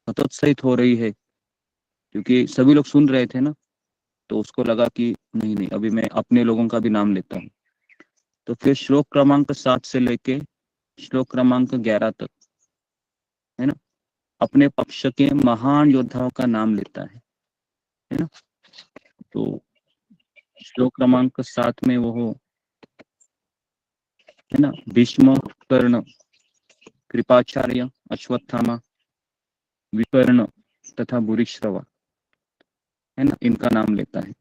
हतोत्साहित हो रही है, क्योंकि सभी लोग सुन रहे थे ना। तो उसको लगा कि नहीं नहीं, अभी मैं अपने लोगों का भी नाम लेता हूँ। तो फिर श्लोक क्रमांक 7 से लेके श्लोक क्रमांक 11 तक है ना अपने पक्ष के महान योद्धाओं का नाम लेता है ना। तो श्लोक क्रमांक 7 में वो है ना भीष्म, कर्ण, कृपाचार्य, अश्वत्थामा, विकर्ण तथा भूरिश्रवा है ना, इनका नाम लेता है।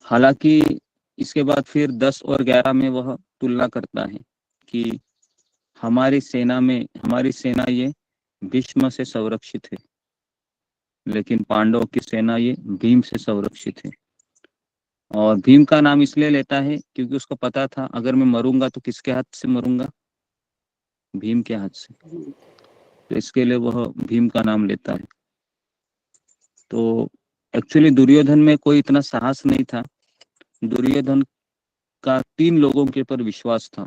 हालांकि इसके बाद फिर 10 और 11 में वह तुलना करता है कि हमारी सेना ये भीष्म से संरक्षित है, लेकिन पांडवों की सेना ये भीम से संरक्षित है। और भीम का नाम इसलिए लेता है क्योंकि उसको पता था अगर मैं मरूंगा तो किसके हाथ से मरूंगा? भीम के हाथ से। तो इसके लिए वह भीम का नाम लेता है। तो एक्चुअली दुर्योधन में कोई इतना साहस नहीं था। दुर्योधन का 3 लोगों के ऊपर विश्वास था,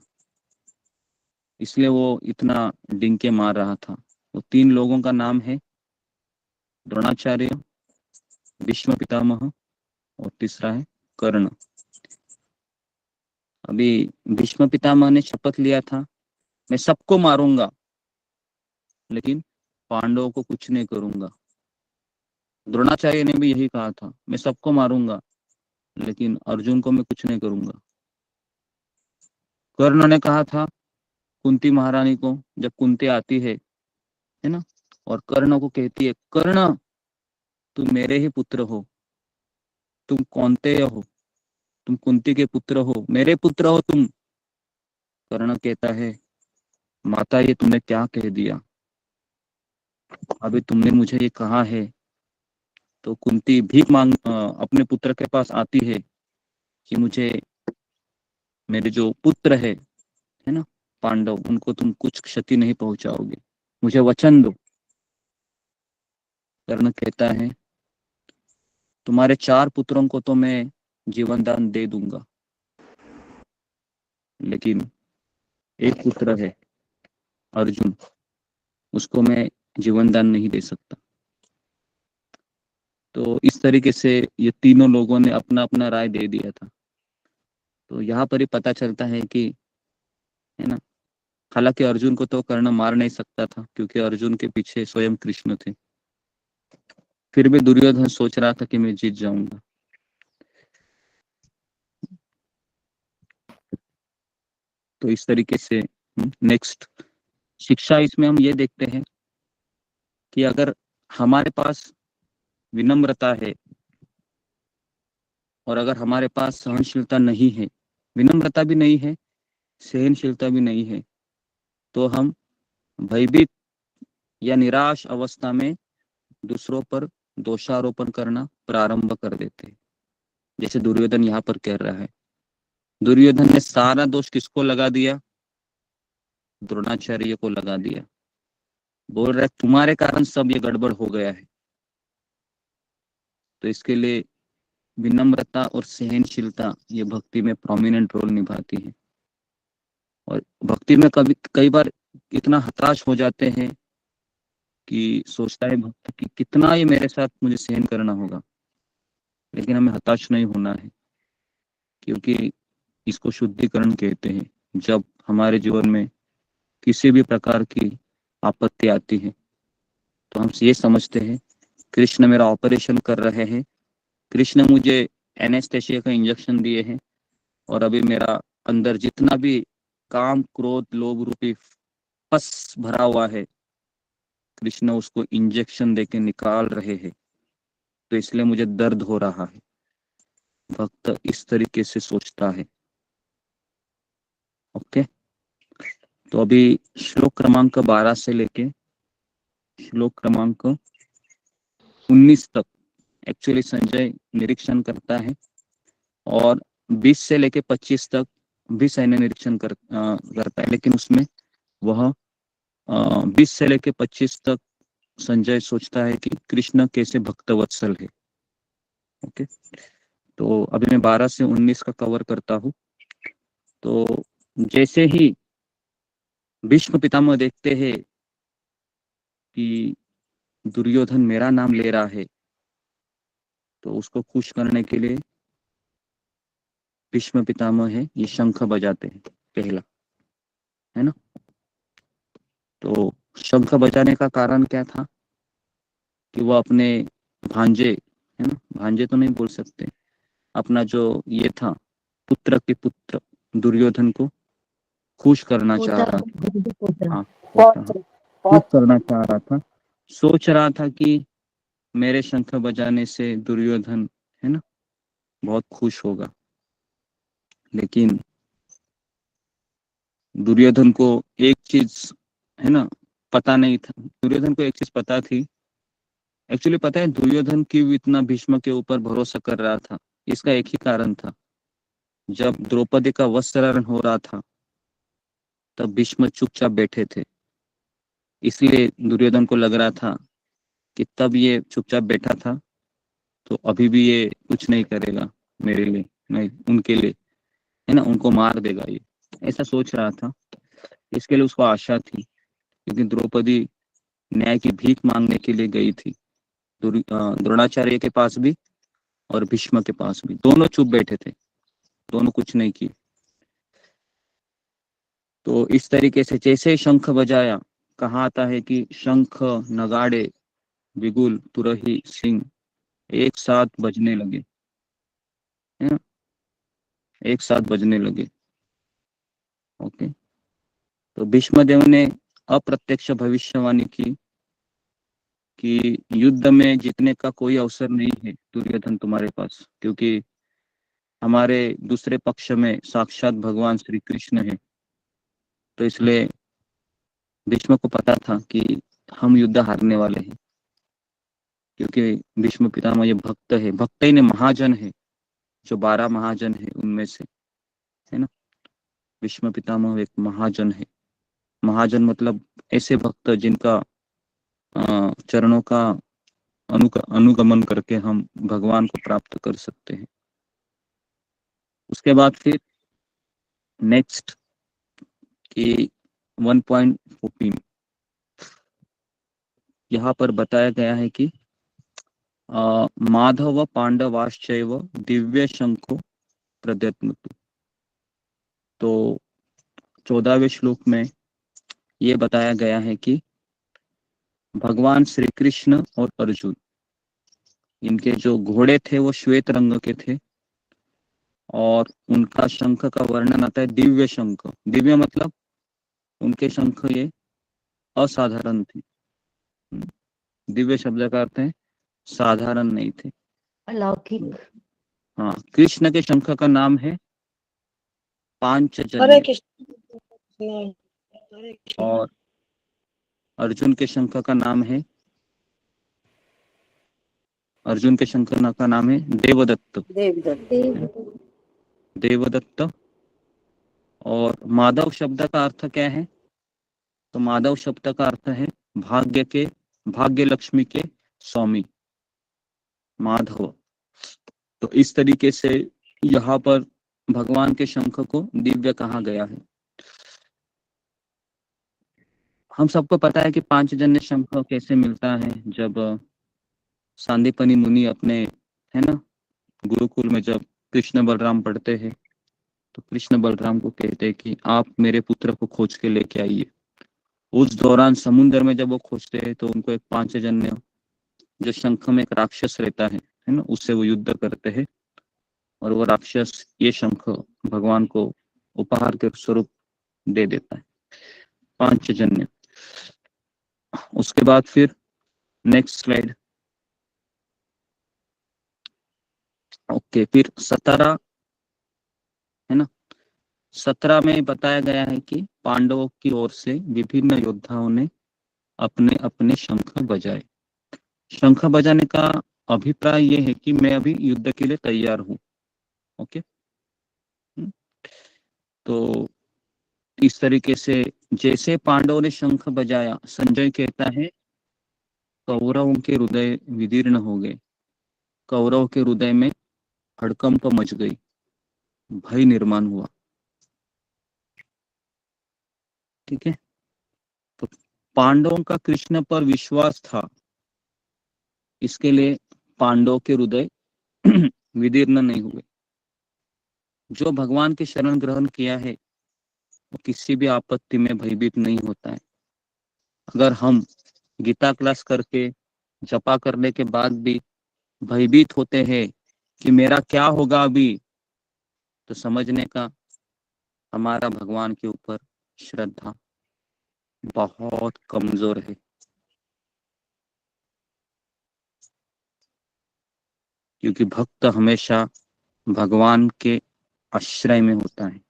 इसलिए वो इतना डिंके मार रहा था। वो 3 लोगों का नाम है द्रोणाचार्य, भीष्म पितामह और तीसरा है कर्ण। अभी भीष्म पितामह ने शपथ लिया था मैं सबको मारूंगा लेकिन पांडवों को कुछ नहीं करूंगा। द्रोणाचार्य ने भी यही कहा था, मैं सबको मारूंगा लेकिन अर्जुन को मैं कुछ नहीं करूंगा। कर्ण ने कहा था कुंती महारानी को, जब कुंती आती है ना, और कर्ण को कहती है, कर्ण तुम मेरे ही पुत्र हो, तुम कौन्तेय हो, तुम कुंती के पुत्र हो, मेरे पुत्र हो तुम। कर्ण कहता है, माता ये तुमने क्या कह दिया, अभी तुमने मुझे ये कहा है। तो कुंती भीख मांग अपने पुत्र के पास आती है कि मुझे मेरे जो पुत्र है ना पांडव, उनको तुम कुछ क्षति नहीं पहुंचाओगे, मुझे वचन दो। कर्ण कहता है, तुम्हारे 4 पुत्रों को तो मैं जीवन दान दे दूंगा, लेकिन एक पुत्र है अर्जुन, उसको मैं जीवन दान नहीं दे सकता। तो इस तरीके से ये तीनों लोगों ने अपना अपना राय दे दिया था। तो यहाँ पर ही पता चलता है कि, है ना, हालांकि अर्जुन को तो कर्ण मार नहीं सकता था क्योंकि अर्जुन के पीछे स्वयं कृष्ण थे, फिर भी दुर्योधन सोच रहा था कि मैं जीत जाऊंगा। तो इस तरीके से नेक्स्ट शिक्षा इसमें हम ये देखते हैं कि अगर हमारे पास विनम्रता है और अगर हमारे पास सहनशीलता नहीं है, विनम्रता भी नहीं है, सहनशीलता भी नहीं है, तो हम भयभीत या निराश अवस्था में दूसरों पर दोषारोपण करना प्रारंभ कर देते हैं। जैसे दुर्योधन यहाँ पर कह रहा है, दुर्योधन ने सारा दोष किसको लगा दिया, द्रोणाचार्य को लगा दिया। बोल रहा है तुम्हारे कारण सब ये गड़बड़ हो गया है। तो इसके लिए विनम्रता और सहनशीलता ये भक्ति में प्रोमिनेंट रोल निभाती है। और भक्ति में कभी कई बार इतना हताश हो जाते हैं कि सोचता है भक्त कि कितना ये मेरे साथ मुझे सहन करना होगा, लेकिन हमें हताश नहीं होना है, क्योंकि इसको शुद्धिकरण कहते हैं। जब हमारे जीवन में किसी भी प्रकार की आपत्ति आती है तो हम ये समझते हैं कृष्ण मेरा ऑपरेशन कर रहे हैं, कृष्ण मुझे एनेस्थेसिया का इंजेक्शन दिए हैं, और अभी मेरा अंदर जितना भी काम क्रोध लोभ रूपी पस भरा हुआ है, कृष्ण उसको इंजेक्शन देके निकाल रहे हैं, तो इसलिए मुझे दर्द हो रहा है। भक्त इस तरीके से सोचता है। ओके, तो अभी श्लोक क्रमांक 12 से लेके श्लोक क्रमांक 19 तक एक्चुअली संजय निरीक्षण करता है, और 20 से लेके 25 तक भी सैन्य निरीक्षण करता है, लेकिन उसमें वह 20 से लेके 25 तक संजय सोचता है कि कृष्ण कैसे भक्त वत्सल है। ओके, तो अभी मैं 12 से 19 का कवर करता हूँ। तो जैसे ही भीष्म पितामह देखते हैं कि दुर्योधन मेरा नाम ले रहा है, तो उसको खुश करने के लिए भीष्म पितामह है ये शंख बजाते हैं पहला, है ना। तो शंख बजाने का कारण क्या था कि वो अपने भांजे, है ना, भांजे तो नहीं बोल सकते, अपना जो ये था पुत्र के पुत्र दुर्योधन को खुश करना चाह रहा था। हाँ, खुश करना चाह रहा था। सोच रहा था कि मेरे शंख बजाने से दुर्योधन, है ना, बहुत खुश होगा। लेकिन दुर्योधन को एक चीज, है ना, पता नहीं था। दुर्योधन को एक चीज पता थी, एक्चुअली पता है दुर्योधन क्यों इतना भीष्म के ऊपर भरोसा कर रहा था। इसका एक ही कारण था, जब द्रौपदी का वस्त्रहरण हो रहा था तब भीष्म चुपचाप बैठे थे, इसलिए दुर्योधन को लग रहा था कि तब ये चुपचाप बैठा था तो अभी भी ये कुछ नहीं करेगा मेरे लिए, नहीं उनके लिए, है ना, उनको मार देगा ये, ऐसा सोच रहा था। इसके लिए उसको आशा थी, क्योंकि द्रौपदी न्याय की भीख मांगने के लिए गई थी, द्रोणाचार्य के पास भी और भीष्म के पास भी, दोनों चुप बैठे थे, दोनों कुछ नहीं किए। तो इस तरीके से जैसे ही शंख बजाया, कहा आता है कि शंख नगाड़े बिगुल तुरही सिंह एक साथ बजने लगे, है ना, एक साथ बजने लगे। ओके, तो भीष्मदेव ने अप्रत्यक्ष भविष्यवाणी की कि युद्ध में जीतने का कोई अवसर नहीं है दुर्योधन तुम्हारे पास, क्योंकि हमारे दूसरे पक्ष में साक्षात भगवान श्री कृष्ण है। तो इसलिए भीष्म को पता था कि हम युद्ध हारने वाले हैं, क्योंकि भीष्म पितामह ये भक्त है, भक्त ही ने महाजन है, जो 12 महाजन है उनमें से, है ना। भीष्म पितामह एक महाजन है। महाजन मतलब ऐसे भक्त जिनका चरणों का अनुगमन करके हम भगवान को प्राप्त कर सकते हैं। उसके बाद फिर नेक्स्ट की 1.14 यहाँ पर बताया गया है कि माधव पांडवाश्चैव दिव्य शंको प्रद्युम्न। तो 14वें श्लोक में ये बताया गया है कि भगवान श्री कृष्ण और अर्जुन, इनके जो घोड़े थे वो श्वेत रंग के थे, और उनका शंख का वर्णन आता है दिव्य शंख। दिव्य मतलब उनके शंख ये असाधारण थे। दिव्य शब्द का अर्थ है साधारण नहीं थे, अलौकिक। हाँ, कृष्ण के शंख का नाम है हरे पांचजन्य, कृष्ण। और अर्जुन के शंख का नाम है, अर्जुन के शंख का नाम है देवदत्त। देवदत्त। और माधव शब्द का अर्थ क्या है? तो माधव शब्द का अर्थ है भाग्य लक्ष्मी के स्वामी, माधव। तो इस तरीके से यहाँ पर भगवान के शंख को दिव्य कहा गया है। हम सबको पता है कि पांचजन्य शंख कैसे मिलता है। जब सांदीपनी मुनि अपने, है ना, गुरुकुल में जब कृष्ण बलराम पढ़ते हैं, तो कृष्ण बलराम को कहते हैं कि आप मेरे पुत्र को खोज के लेके आइए। उस दौरान समुद्र में जब वो खोजते हैं तो उनको एक पांचजन्य, जो शंख में एक राक्षस रहता है ना, उससे वो युद्ध करते हैं, और वो राक्षस ये शंख भगवान को उपहार के स्वरूप दे देता है, पांचजन्य। उसके बाद फिर नेक्स्ट स्लाइड। ओके, फिर 17, है ना, 17 में बताया गया है कि पांडवों की ओर से विभिन्न योद्धाओं ने अपने अपने शंख बजाए। शंख बजाने का अभिप्राय ये है कि मैं अभी युद्ध के लिए तैयार हूं। ओके, तो इस तरीके से जैसे पांडवों ने शंख बजाया, संजय कहता है कौरवों के हृदय विदीर्ण हो गए, कौरव के हृदय में हड़कंप मच गई, भय निर्माण हुआ। ठीक है, तो पांडवों का कृष्ण पर विश्वास था, इसके लिए पांडवों के हृदय विदीर्ण नहीं हुए। जो भगवान की शरण ग्रहण किया है वो किसी भी आपत्ति में भयभीत नहीं होता है। अगर हम गीता क्लास करके जपा करने के बाद भी भयभीत होते हैं कि मेरा क्या होगा अभी, तो समझने का हमारा भगवान के ऊपर श्रद्धा बहुत कमजोर है, क्योंकि भक्त हमेशा भगवान के आश्रय में होता है।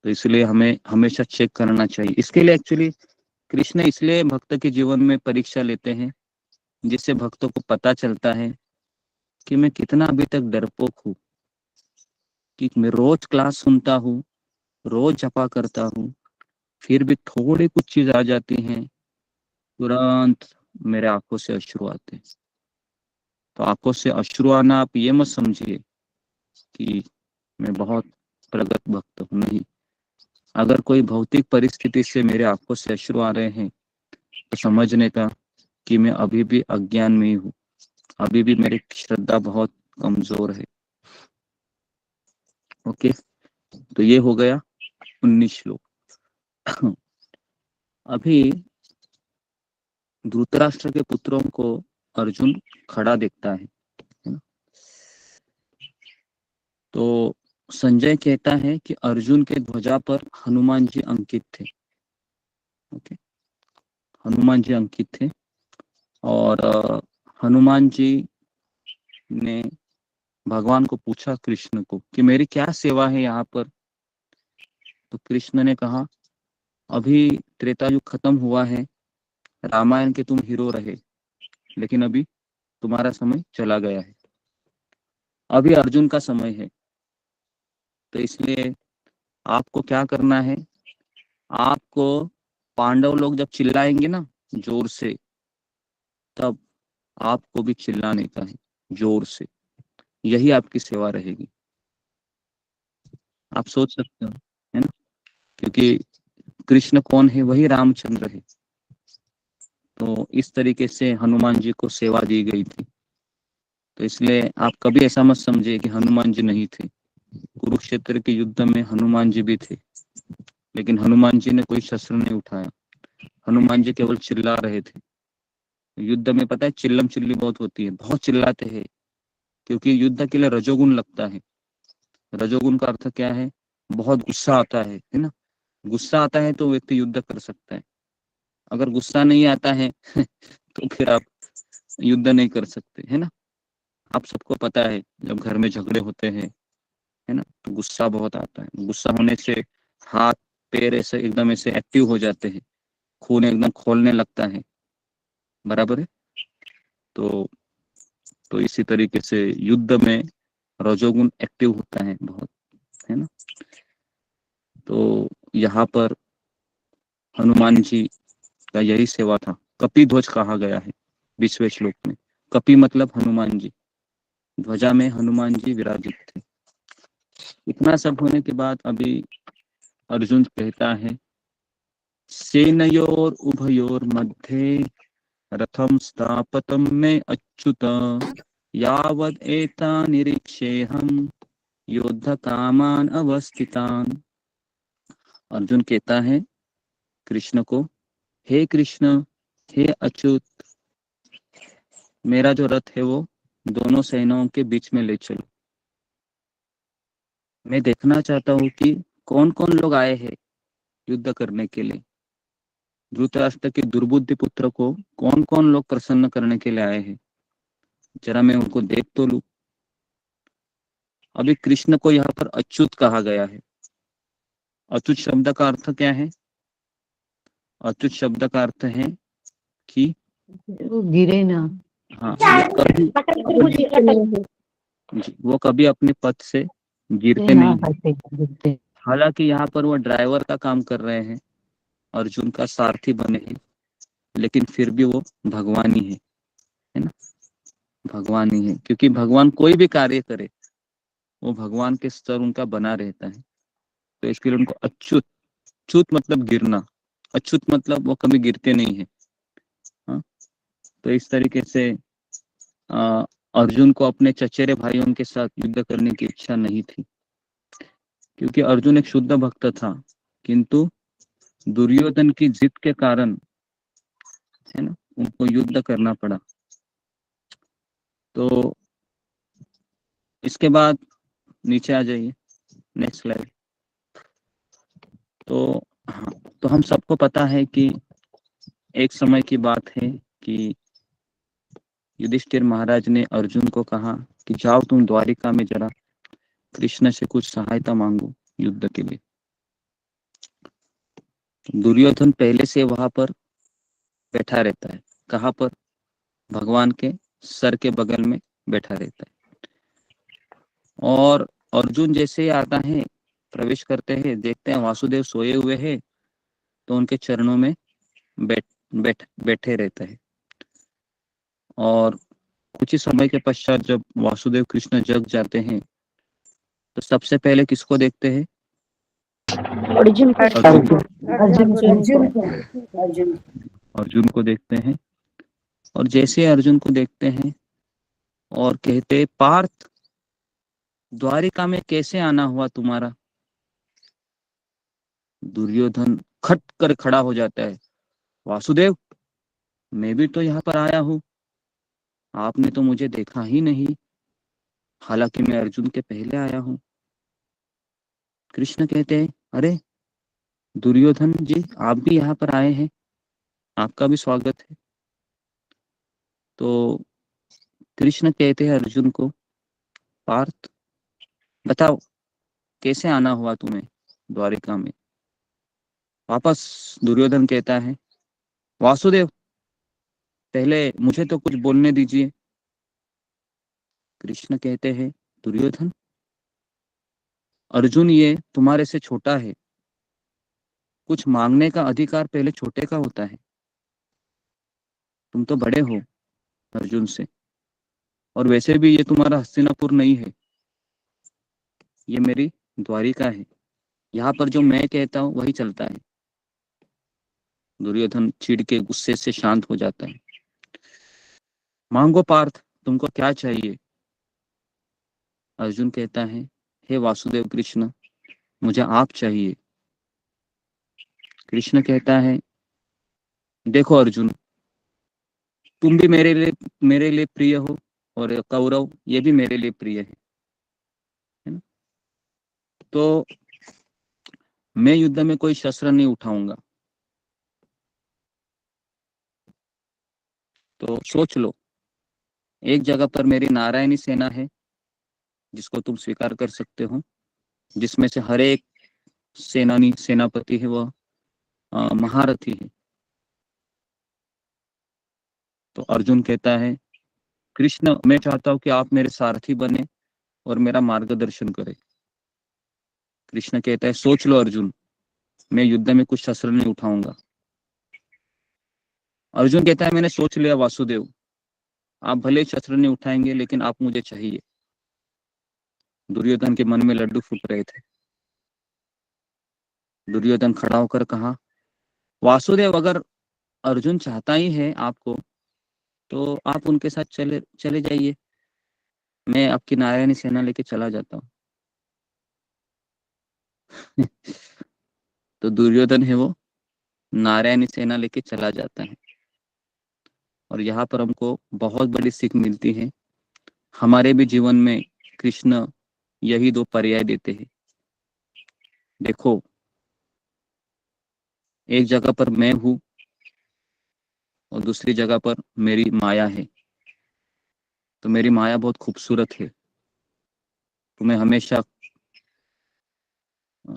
तो इसलिए हमें हमेशा चेक करना चाहिए। इसके लिए एक्चुअली कृष्ण इसलिए भक्त के जीवन में परीक्षा लेते हैं, जिससे भक्तों को पता चलता है कि मैं कितना अभी तक डरपोक हूँ, कि मैं रोज क्लास सुनता हूँ, रोज जपा करता हूँ, फिर भी थोड़ी कुछ चीज आ जाती हैं, तुरंत मेरे आंखों से अश्रु आते हैं। तो आंखों से अश्रु आना आप ये मत समझिए कि मैं बहुत प्रगत भक्त हूँ, नहीं। अगर कोई भौतिक परिस्थिति से मेरे आंखों से अश्रु आ रहे हैं तो समझने का कि मैं अभी भी अज्ञान में ही हूँ, अभी भी मेरी श्रद्धा बहुत कमजोर है। ओके, तो ये हो गया 19 श्लोक। अभी धृतराष्ट्र के पुत्रों को अर्जुन खड़ा देखता है ना? तो संजय कहता है कि अर्जुन के ध्वजा पर हनुमान जी अंकित थे। ओके, हनुमान जी अंकित थे और हनुमान जी ने भगवान को पूछा कृष्ण को कि मेरी क्या सेवा है यहाँ पर। तो कृष्ण ने कहा अभी त्रेता युग खत्म हुआ है, रामायण के तुम हीरो रहे, लेकिन अभी तुम्हारा समय चला गया है, अभी अर्जुन का समय है। तो इसलिए आपको क्या करना है, आपको पांडव लोग जब चिल्लाएंगे ना जोर से, तब आपको भी चिल्लाने का है जोर से, यही आपकी सेवा रहेगी। आप सोच सकते हो, है ना, क्योंकि कृष्ण कौन है, वही रामचंद्र है। तो इस तरीके से हनुमान जी को सेवा दी गई थी। तो इसलिए आप कभी ऐसा मत समझिए कि हनुमान जी नहीं थे। कुरुक्षेत्र के युद्ध में हनुमान जी भी थे, लेकिन हनुमान जी ने कोई शस्त्र नहीं उठाया, हनुमान जी केवल चिल्ला रहे थे। युद्ध में पता है चिल्लम चिल्ली बहुत होती है, बहुत चिल्लाते हैं, क्योंकि युद्ध के लिए रजोगुण लगता है। रजोगुण का अर्थ क्या है, बहुत गुस्सा आता है ना। गुस्सा आता है तो व्यक्ति युद्ध कर सकता है, अगर गुस्सा नहीं आता है तो फिर आप युद्ध नहीं कर सकते, है ना। आप सबको पता है जब घर में झगड़े होते हैं, है ना, तो गुस्सा बहुत आता है। गुस्सा होने से हाथ पैर ऐसे एकदम ऐसे एक्टिव हो जाते हैं, खून एकदम खोलने लगता है, बराबर है। तो इसी तरीके से युद्ध में रजोगुण एक्टिव होता है बहुत, है ना। तो यहाँ पर हनुमान जी का यही सेवा था। कपि ध्वज कहा गया है 20वें श्लोक में। कपि मतलब हनुमान जी, ध्वजा में हनुमान जी विराजित थे। इतना सब होने के बाद अभी अर्जुन कहता है सेनयोर उभयोर मध्ये रथम स्थापतम में अच्युत यावद एता निरीक्षेहम योद्ध कामान अवस्थितान। अर्जुन कहता है कृष्ण को, हे कृष्ण, हे अच्युत, मेरा जो रथ है वो दोनों सेनाओं के बीच में ले चलो। मैं देखना चाहता हूँ कि कौन कौन लोग आए हैं युद्ध करने के लिए। धृतराष्ट्र के दुर्बुद्धि पुत्र को कौन कौन लोग प्रसन्न करने के लिए आए हैं, जरा मैं उनको देख तो लूं। अभी कृष्ण को यहाँ पर अच्युत कहा गया है। अच्युत शब्द का अर्थ क्या है, अच्युत शब्द का अर्थ है कि गिरे ना। हाँ, वो कभी अपने पद से गिरते नहीं। हालांकि यहाँ पर वो ड्राइवर का काम कर रहे हैं, अर्जुन का सारथी बने हैं, लेकिन फिर भी वो भगवान ही है ना, भगवान ही है। क्योंकि भगवान कोई भी कार्य करे वो भगवान के स्तर उनका बना रहता है। तो इसके लिए उनको अच्युत, च्युत मतलब गिरना, अच्युत मतलब वो कभी गिरते नहीं है। हाँ? तो इस तरीके से अर्जुन को अपने चचेरे भाइयों के साथ युद्ध करने की इच्छा नहीं थी, क्योंकि अर्जुन एक शुद्ध भक्त था, किंतु दुर्योधन की जिद के कारण, है ना, उनको युद्ध करना पड़ा। तो इसके बाद नीचे आ जाइए, नेक्स्ट स्लाइड। तो हाँ, तो हम सबको पता है कि एक समय की बात है कि युधिष्ठिर महाराज ने अर्जुन को कहा कि जाओ तुम द्वारिका में जरा कृष्ण से कुछ सहायता मांगो युद्ध के लिए। दुर्योधन पहले से वहां पर बैठा रहता है, कहाँ पर, भगवान के सर के बगल में बैठा रहता है। और अर्जुन जैसे आता है, प्रवेश करते हैं, देखते हैं वासुदेव सोए हुए हैं, तो उनके चरणों में बैठे रहता है। और कुछ ही समय के पश्चात जब वासुदेव कृष्ण जग जाते हैं, तो सबसे पहले किसको देखते हैं, अर्जुन को देखते हैं। और जैसे अर्जुन को देखते हैं और कहते, पार्थ द्वारिका में कैसे आना हुआ तुम्हारा। दुर्योधन खट कर खड़ा हो जाता है। वासुदेव, मैं भी तो यहाँ पर आया हूँ, आपने तो मुझे देखा ही नहीं, हालांकि मैं अर्जुन के पहले आया हूँ। कृष्ण कहते हैं, अरे दुर्योधन जी, आप भी यहाँ पर आए हैं, आपका भी स्वागत है। तो कृष्ण कहते हैं अर्जुन को, पार्थ बताओ कैसे आना हुआ तुम्हें द्वारिका में। वापस दुर्योधन कहता है, वासुदेव पहले मुझे तो कुछ बोलने दीजिए। कृष्ण कहते हैं, दुर्योधन, अर्जुन ये तुम्हारे से छोटा है, कुछ मांगने का अधिकार पहले छोटे का होता है, तुम तो बड़े हो अर्जुन से, और वैसे भी ये तुम्हारा हस्तिनापुर नहीं है, ये मेरी द्वारिका है, यहाँ पर जो मैं कहता हूँ वही चलता है। दुर्योधन चिढ़ के गुस्से से शांत हो जाता है। मांगो पार्थ, तुमको क्या चाहिए। अर्जुन कहता है, हे वासुदेव कृष्ण, मुझे आप चाहिए। कृष्ण कहता है, देखो अर्जुन, तुम भी मेरे लिए प्रिय हो, और कौरव ये भी मेरे लिए प्रिय है ना? तो मैं युद्ध में कोई शस्त्र नहीं उठाऊंगा, तो सोच लो, एक जगह पर मेरी नारायणी सेना है जिसको तुम स्वीकार कर सकते हो, जिसमें से हर एक सेनापति है वह महारथी है। तो अर्जुन कहता है, कृष्ण, मैं चाहता हूं कि आप मेरे सारथी बने और मेरा मार्गदर्शन करें। कृष्ण कहता है, सोच लो अर्जुन, मैं युद्ध में कुछ शस्त्र नहीं उठाऊंगा। अर्जुन कहता है, मैंने सोच लिया वासुदेव, आप भले शस्त्र नहीं उठाएंगे लेकिन आप मुझे चाहिए। दुर्योधन के मन में लड्डू फूट रहे थे। दुर्योधन खड़ा होकर कहा, वासुदेव, अगर अर्जुन चाहता ही है आपको तो आप उनके साथ चले जाइए, मैं आपकी नारायणी सेना लेके चला जाता हूँ। तो दुर्योधन है वो नारायणी सेना लेके चला जाता है। और यहाँ पर हमको बहुत बड़ी सीख मिलती है। हमारे भी जीवन में कृष्ण यही दो पर्याय देते हैं। देखो, एक जगह पर मैं हूँ और दूसरी जगह पर मेरी माया है। तो मेरी माया बहुत खूबसूरत है, तुम्हें हमेशा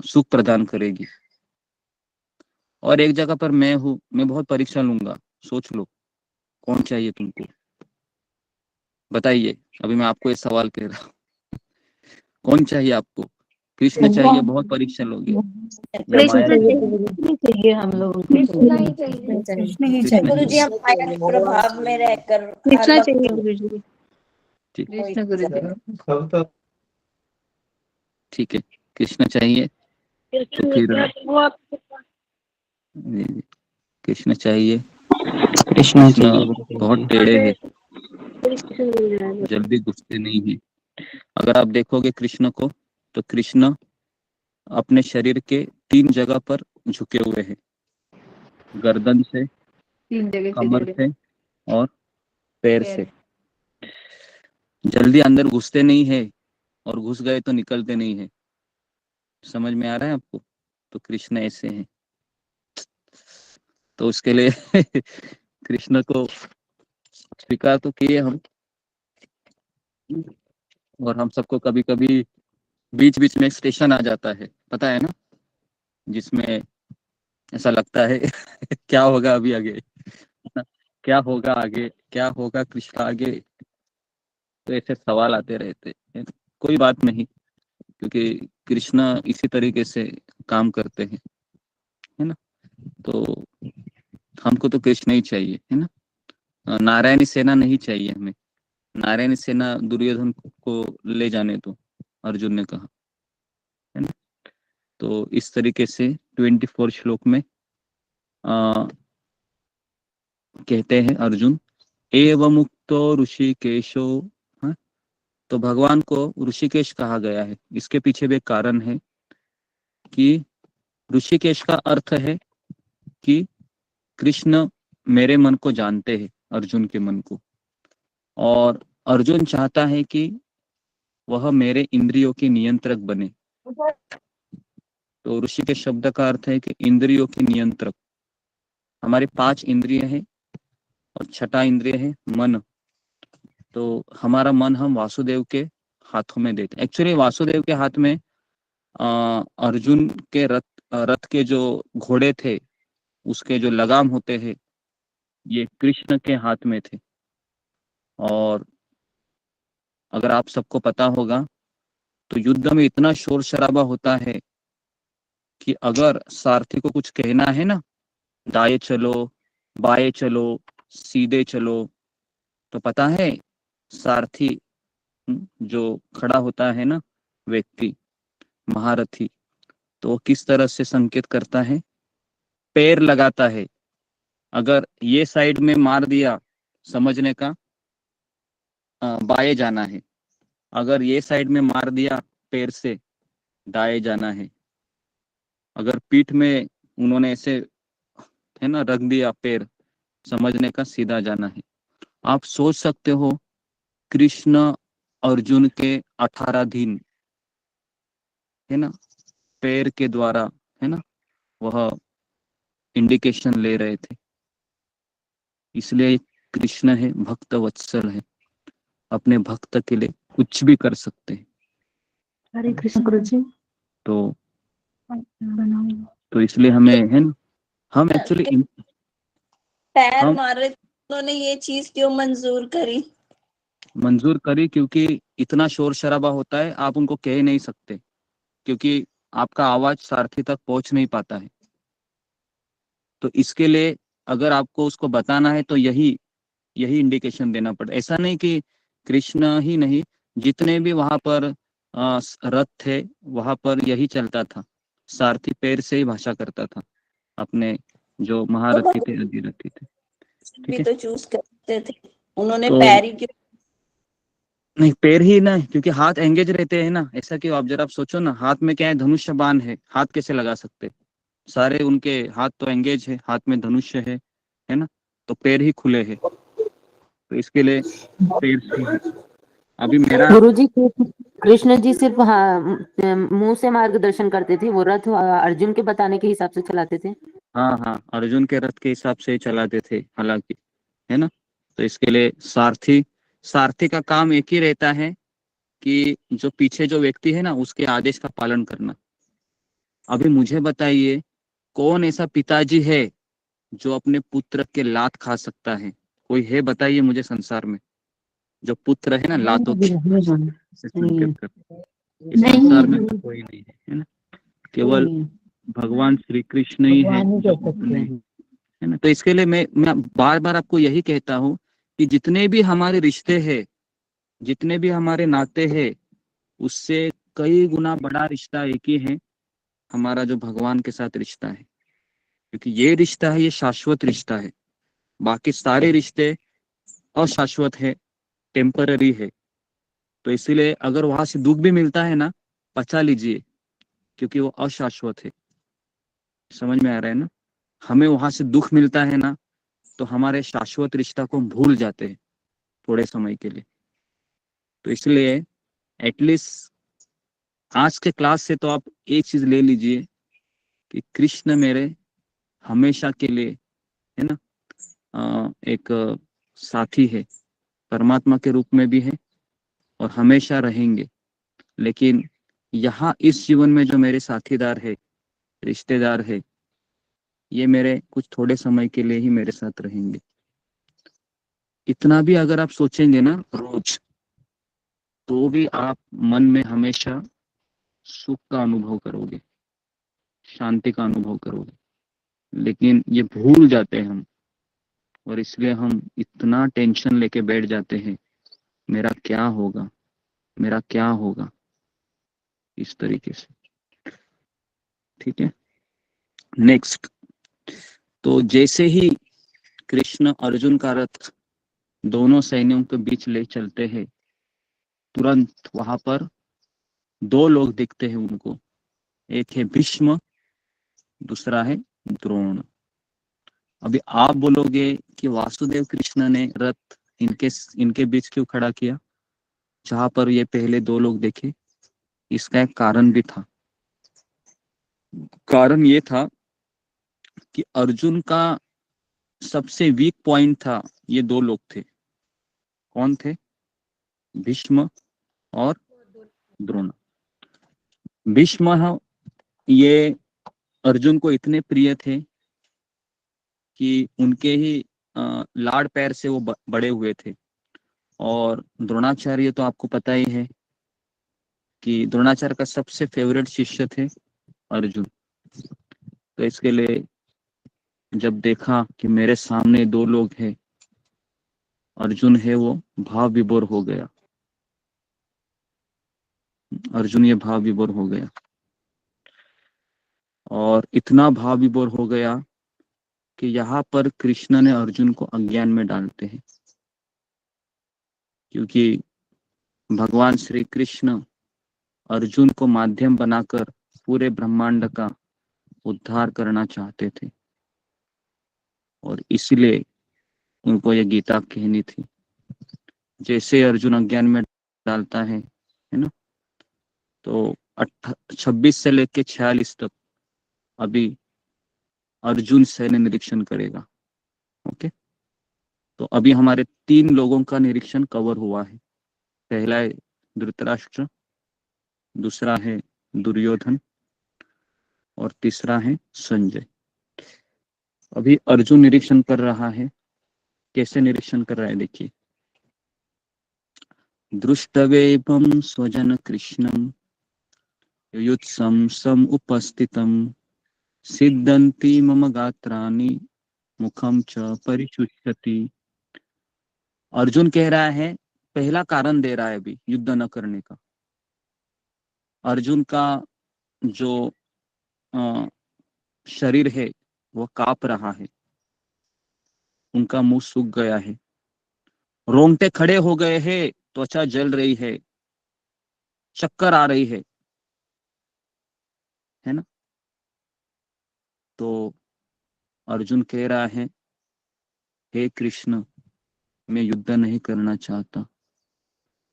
सुख प्रदान करेगी। और एक जगह पर मैं हूँ, मैं बहुत परीक्षा लूंगा। सोच लो कौन चाहिए तुमको, बताइए। अभी मैं आपको ये सवाल कर रहा हूँ, कौन चाहिए आपको? कृष्ण चाहिए, बहुत परीक्षा लोगे, या माया? चाहिए हम लोगों को। कृष्ण ही चाहिए गुरु जी, हम माया के प्रभाव में रहकर कृष्णा चाहिए गुरु जी। ठीक, कृष्ण गुरु जी। ठीक है, कृष्ण चाहिए तो फिर कृष्ण चाहिए। कृष्ण बहुत टेढ़े हैं, जल्दी घुसते नहीं है। अगर आप देखोगे कृष्ण को, तो कृष्ण अपने शरीर के 3 जगह पर झुके हुए हैं, गर्दन से, 3 जगह कमर से और पैर से। जल्दी अंदर घुसते नहीं है, और घुस गए तो निकलते नहीं है। समझ में आ रहा है आपको? तो कृष्ण ऐसे हैं। तो उसके लिए कृष्ण को स्वीकार तो किए हम, और हम सबको कभी कभी बीच बीच में स्टेशन आ जाता है, पता है ना, जिसमें ऐसा लगता है क्या होगा अभी आगे, क्या होगा आगे, क्या होगा कृष्ण आगे। तो ऐसे सवाल आते रहते हैं। कोई बात नहीं, क्योंकि कृष्ण इसी तरीके से काम करते हैं, है ना। तो हमको तो कृष्ण ही चाहिए, है ना। नारायणी सेना नहीं चाहिए हमें। नारायणी सेना दुर्योधन को ले जाने दो, अर्जुन ने कहा, है ना। तो इस तरीके से 24 श्लोक में कहते हैं अर्जुन, एवं मुक्तो ऋषिकेशो। हाँ, तो भगवान को ऋषिकेश कहा गया है, इसके पीछे भी एक कारण है कि ऋषिकेश का अर्थ है कि कृष्ण मेरे मन को जानते हैं, अर्जुन के मन को, और अर्जुन चाहता है कि वह मेरे इंद्रियों के नियंत्रक बने। तो ऋषिकेश शब्द का अर्थ है कि इंद्रियों के नियंत्रक। हमारी 5 इंद्रिय है और छठा इंद्रिय है मन। तो हमारा मन हम वासुदेव के हाथों में देते। एक्चुअली वासुदेव के हाथ में अर्जुन के रथ के जो घोड़े थे, उसके जो लगाम होते हैं, ये कृष्ण के हाथ में थे। और अगर आप सबको पता होगा तो युद्ध में इतना शोर शराबा होता है कि अगर सारथी को कुछ कहना है ना, दाएं चलो, बाएं चलो, सीधे चलो, तो पता है सारथी जो खड़ा होता है ना व्यक्ति, महारथी, तो वो किस तरह से संकेत करता है? पैर लगाता है। अगर ये साइड में मार दिया, समझने का बाएं जाना है। अगर ये साइड में मार दिया पैर से, दाएं जाना है। अगर पीठ में उन्होंने ऐसे है ना रख दिया पैर, समझने का सीधा जाना है। आप सोच सकते हो कृष्ण अर्जुन के 18 दिन है ना पैर के द्वारा है ना वह इंडिकेशन ले रहे थे। इसलिए कृष्ण है, भक्त वत्सल है, अपने भक्त के लिए कुछ भी कर सकते हैं। हरे कृष्ण गुरुजी। तो इसलिए हमें है ना, हम एक्चुअली पैर मारे, उन्होंने ये चीज क्यों मंजूर करी? क्योंकि इतना शोर शराबा होता है, आप उनको कह नहीं सकते, क्योंकि आपका आवाज सारथी तक पहुंच नहीं पाता है। तो इसके लिए अगर आपको उसको बताना है तो यही इंडिकेशन देना पड़ता। ऐसा नहीं कि कृष्ण ही नहीं, जितने भी वहां पर रथ थे वहां पर यही चलता था। सारथी पैर से ही भाषा करता था अपने जो महारथी थे, अधिरथी थे। भी तो चूज करते थे, उन्होंने तो पैर ही क्यों? नहीं, पैर ही ना, क्योंकि हाथ एंगेज रहते हैं ना। ऐसा क्यों? आप जरा सोचो ना, हाथ में क्या है? धनुष्य बाण है, हाथ कैसे लगा सकते? सारे उनके हाथ तो एंगेज है, हाथ में धनुष्य है ना, तो पैर ही खुले हैं। तो इसके लिए पैर से ही। अभी मेरा गुरुजी, कृष्ण जी सिर्फ मुंह से मार्गदर्शन करते थे, वो रथ अर्जुन के बताने के हिसाब से चलाते थे। हाँ, अर्जुन के रथ के हिसाब से चलाते थे हालांकि, है ना। तो इसके लिए सारथी का काम एक ही रहता है कि जो पीछे जो व्यक्ति है ना, उसके आदेश का पालन करना। अभी मुझे बताइए, कौन ऐसा पिताजी है जो अपने पुत्र के लात खा सकता है? कोई है? बताइए मुझे संसार में जो पुत्र है ना लातों से संकेत करता है। इस संसार में तो कोई नहीं है ना, केवल भगवान श्री कृष्ण ही है जो है ना। तो इसके लिए मैं बार बार आपको यही कहता हूँ कि जितने भी हमारे रिश्ते हैं, जितने भी हमारे नाते हैं, उससे कई गुना बड़ा रिश्ता एक ही है, हमारा जो भगवान के साथ रिश्ता है। क्योंकि ये रिश्ता है, ये शाश्वत रिश्ता है। बाकी सारे रिश्ते अशाश्वत है, टेम्पररी है। तो इसीलिए अगर वहां से दुख भी मिलता है ना, पचा लीजिए, क्योंकि वो अशाश्वत है। समझ में आ रहा है ना? हमें वहां से दुख मिलता है ना, तो हमारे शाश्वत रिश्ता को हम भूल जाते हैं थोड़े समय के लिए। तो इसलिए एटलीस्ट आज के क्लास से तो आप एक चीज ले लीजिए कि कृष्ण मेरे हमेशा के लिए है ना एक साथी है, परमात्मा के रूप में भी है और हमेशा रहेंगे। लेकिन यहाँ इस जीवन में जो मेरे साथीदार है, रिश्तेदार है, ये मेरे कुछ थोड़े समय के लिए ही मेरे साथ रहेंगे। इतना भी अगर आप सोचेंगे ना रोज, तो भी आप मन में हमेशा सुख का अनुभव करोगे, शांति का अनुभव करोगे। लेकिन ये भूल जाते हैं हम, और इसलिए हम इतना टेंशन लेके बैठ जाते हैं, मेरा क्या होगा, मेरा क्या होगा, इस तरीके से। ठीक है, नेक्स्ट। तो जैसे ही कृष्ण अर्जुन का रथ दोनों सैन्यों के बीच ले चलते हैं, तुरंत वहां पर 2 लोग दिखते हैं उनको। एक है भीष्म दूसरा है द्रोण। अभी आप बोलोगे कि वासुदेव कृष्ण ने रथ इनके बीच क्यों खड़ा किया, जहां पर ये पहले दो लोग देखे? इसका एक कारण भी था। कारण ये था कि अर्जुन का सबसे वीक पॉइंट था, ये दो लोग थे। कौन थे? भीष्म और द्रोण। भीष्म ये अर्जुन को इतने प्रिय थे कि उनके ही लाड़ पैर से वो बड़े हुए थे। और द्रोणाचार्य तो आपको पता ही है कि द्रोणाचार्य का सबसे फेवरेट शिष्य थे अर्जुन। तो इसके लिए जब देखा कि मेरे सामने दो लोग हैं, अर्जुन है वो भाव विभोर हो गया। अर्जुन ये भाव विभोर हो गया, और इतना भाव विभोर हो गया कि यहाँ पर कृष्ण ने अर्जुन को अज्ञान में डालते हैं, क्योंकि भगवान श्री कृष्ण अर्जुन को माध्यम बनाकर पूरे ब्रह्मांड का उद्धार करना चाहते थे, और इसलिए उनको ये गीता कहनी थी। जैसे अर्जुन अज्ञान में डालता है ना, तो 26 से लेके 46 तक अभी अर्जुन सैन्य निरीक्षण करेगा। ओके, तो अभी हमारे 3 लोगों का निरीक्षण कवर हुआ है। पहला है धृतराष्ट्र, दूसरा है दुर्योधन, और तीसरा है संजय। अभी अर्जुन निरीक्षण कर रहा है। कैसे निरीक्षण कर रहा है देखिए। दृष्टवेपम स्वजन कृष्णम युयुत्सम सम उपस्थितम सिद्धन्ति मम गात्राणि मुखम च परिचुष्यति। अर्जुन कह रहा है, पहला कारण दे रहा है अभी युद्ध न करने का। अर्जुन का जो शरीर है वो कांप रहा है, उनका मुंह सूख गया है, रोंगटे खड़े हो गए हैं, त्वचा जल रही है, चक्कर आ रही है ना। तो अर्जुन कह रहा है, हे कृष्ण, मैं युद्ध नहीं करना चाहता।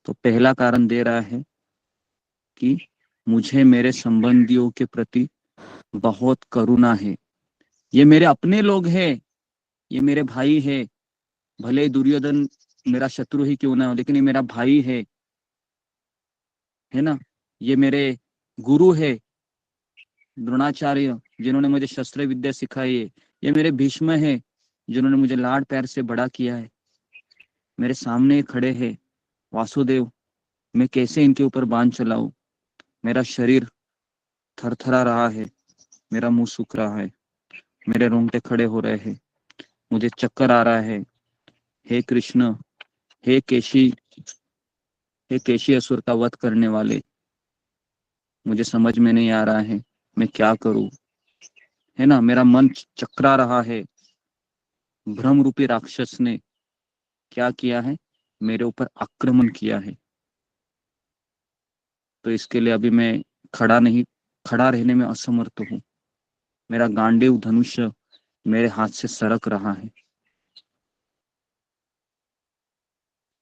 तो पहला कारण दे रहा है कि मुझे मेरे संबंधियों के प्रति बहुत करुणा है। ये मेरे अपने लोग हैं, ये मेरे भाई है। भले दुर्योधन मेरा शत्रु ही क्यों ना हो, लेकिन ये मेरा भाई है ना। ये मेरे गुरु है द्रोणाचार्य, जिन्होंने मुझे शस्त्र विद्या सिखाई है। ये मेरे भीष्म है, जिन्होंने मुझे लाड़ प्यार से बड़ा किया है। मेरे सामने खड़े हैं वासुदेव, मैं कैसे इनके ऊपर बाण चलाऊं? मेरा शरीर थरथरा रहा है, मेरा मुंह सूख रहा है, मेरे रोंगटे खड़े हो रहे हैं, मुझे चक्कर आ रहा है। हे कृष्ण, हे केशी, हे केशी असुर का वध करने वाले, मुझे समझ में नहीं आ रहा है मैं क्या करूं, है ना। मेरा मन चकरा रहा है। भ्रम रूपी राक्षस ने क्या किया है, मेरे ऊपर आक्रमण किया है। तो इसके लिए अभी मैं खड़ा रहने में असमर्थ हूँ। मेरा गांडीव धनुष्य मेरे हाथ से सरक रहा है।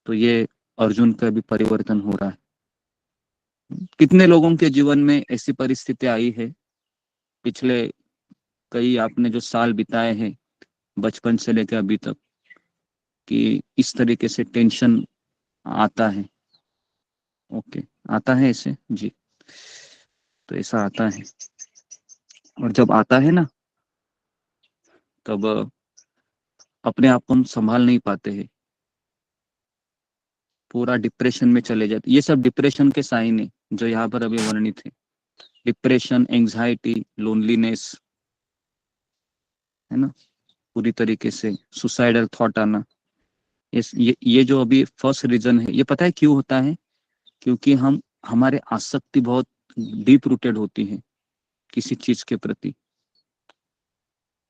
तो ये अर्जुन का भी परिवर्तन हो रहा है। कितने लोगों के जीवन में ऐसी परिस्थिति आई है पिछले कई आपने जो साल बिताए हैं बचपन से लेकर अभी तक, कि इस तरीके से टेंशन आता है। ओके, आता है ऐसे जी। तो ऐसा आता है, और जब आता है ना, तब अपने आप को हम संभाल नहीं पाते हैं, पूरा डिप्रेशन में चले जाते। ये सब डिप्रेशन के साइन है जो यहाँ पर अभी वर्णित है। डिप्रेशन, एंजाइटी, लोनलीनेस, है ना, पूरी तरीके से सुसाइडल थॉट आना। ये जो अभी फर्स्ट रीजन है, ये पता है क्यों होता है? क्योंकि हमारे आसक्ति बहुत डीप रूटेड होती है किसी चीज के प्रति।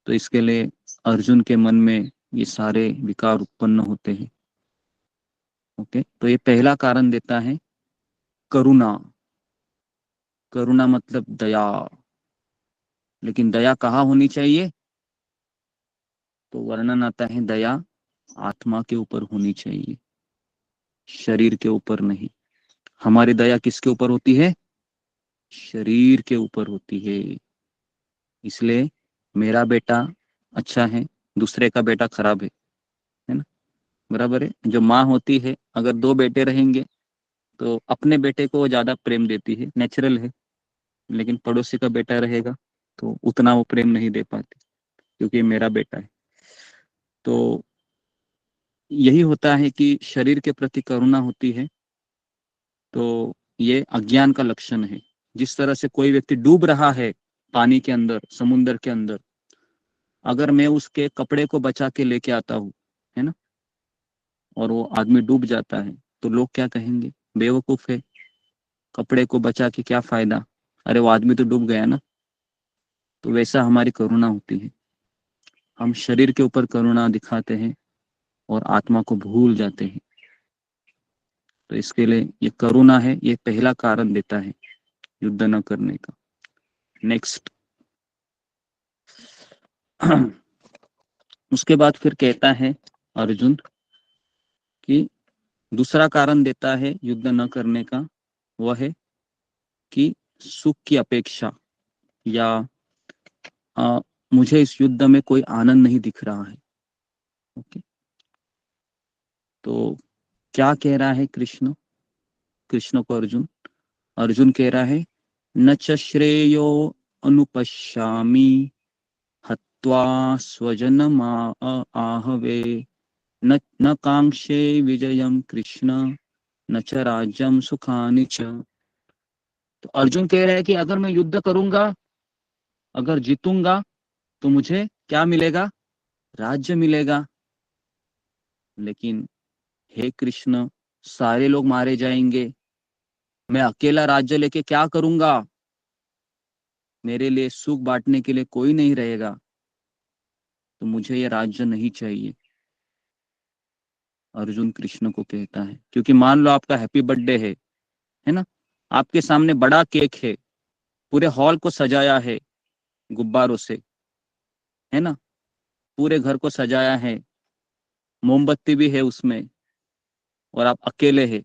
तो इसके लिए अर्जुन के मन में ये सारे विकार उत्पन्न होते हैं। ओके, तो ये पहला कारण देता है करुणा। करुणा मतलब दया, लेकिन दया कहाँ होनी चाहिए? तो वर्णन आता है दया आत्मा के ऊपर होनी चाहिए, शरीर के ऊपर नहीं। हमारी दया किसके ऊपर होती है? शरीर के ऊपर होती है। इसलिए मेरा बेटा अच्छा है, दूसरे का बेटा खराब है ना, बराबर है। जो माँ होती है, अगर दो बेटे रहेंगे तो अपने बेटे को ज्यादा प्रेम देती है, नेचुरल है। लेकिन पड़ोसी का बेटा रहेगा तो उतना वो प्रेम नहीं दे पाती, क्योंकि ये मेरा बेटा है। तो यही होता है कि शरीर के प्रति करुणा होती है, तो ये अज्ञान का लक्षण है। जिस तरह से कोई व्यक्ति डूब रहा है पानी के अंदर, समुद्र के अंदर, अगर मैं उसके कपड़े को बचा के लेके आता हूँ, है ना, और वो आदमी डूब जाता है, तो लोग क्या कहेंगे? बेवकूफ है, कपड़े को बचा के क्या फायदा, अरे वो आदमी तो डूब गया ना। तो वैसा हमारी करुणा होती है, हम शरीर के ऊपर करुणा दिखाते हैं और आत्मा को भूल जाते हैं। तो इसके लिए ये करुणा है, ये पहला कारण देता है युद्ध न करने का। नेक्स्ट उसके बाद फिर कहता है अर्जुन कि दूसरा कारण देता है युद्ध न करने का, वह है कि सुख की अपेक्षा, या मुझे इस युद्ध में कोई आनंद नहीं दिख रहा है। ओके, तो क्या कह रहा है कृष्ण? कृष्ण को अर्जुन कह रहा है, न च श्रेयो अनुपश्यामि हत्वा स्वजनम आहवे, न कांक्षे विजयम कृष्ण न च राज्यम सुखानि च। तो अर्जुन कह रहा है कि अगर मैं युद्ध करूंगा, अगर जीतूंगा, तो मुझे क्या मिलेगा? राज्य मिलेगा। लेकिन हे कृष्ण, सारे लोग मारे जाएंगे, मैं अकेला राज्य लेके क्या करूंगा? मेरे लिए सुख बांटने के लिए कोई नहीं रहेगा, तो मुझे ये राज्य नहीं चाहिए। अर्जुन कृष्ण को कहता है, क्योंकि मान लो आपका हैप्पी बर्थडे है ना, आपके सामने बड़ा केक है, पूरे हॉल को सजाया है गुब्बारों से, है ना, पूरे घर को सजाया है, मोमबत्ती भी है उसमें, और आप अकेले हैं।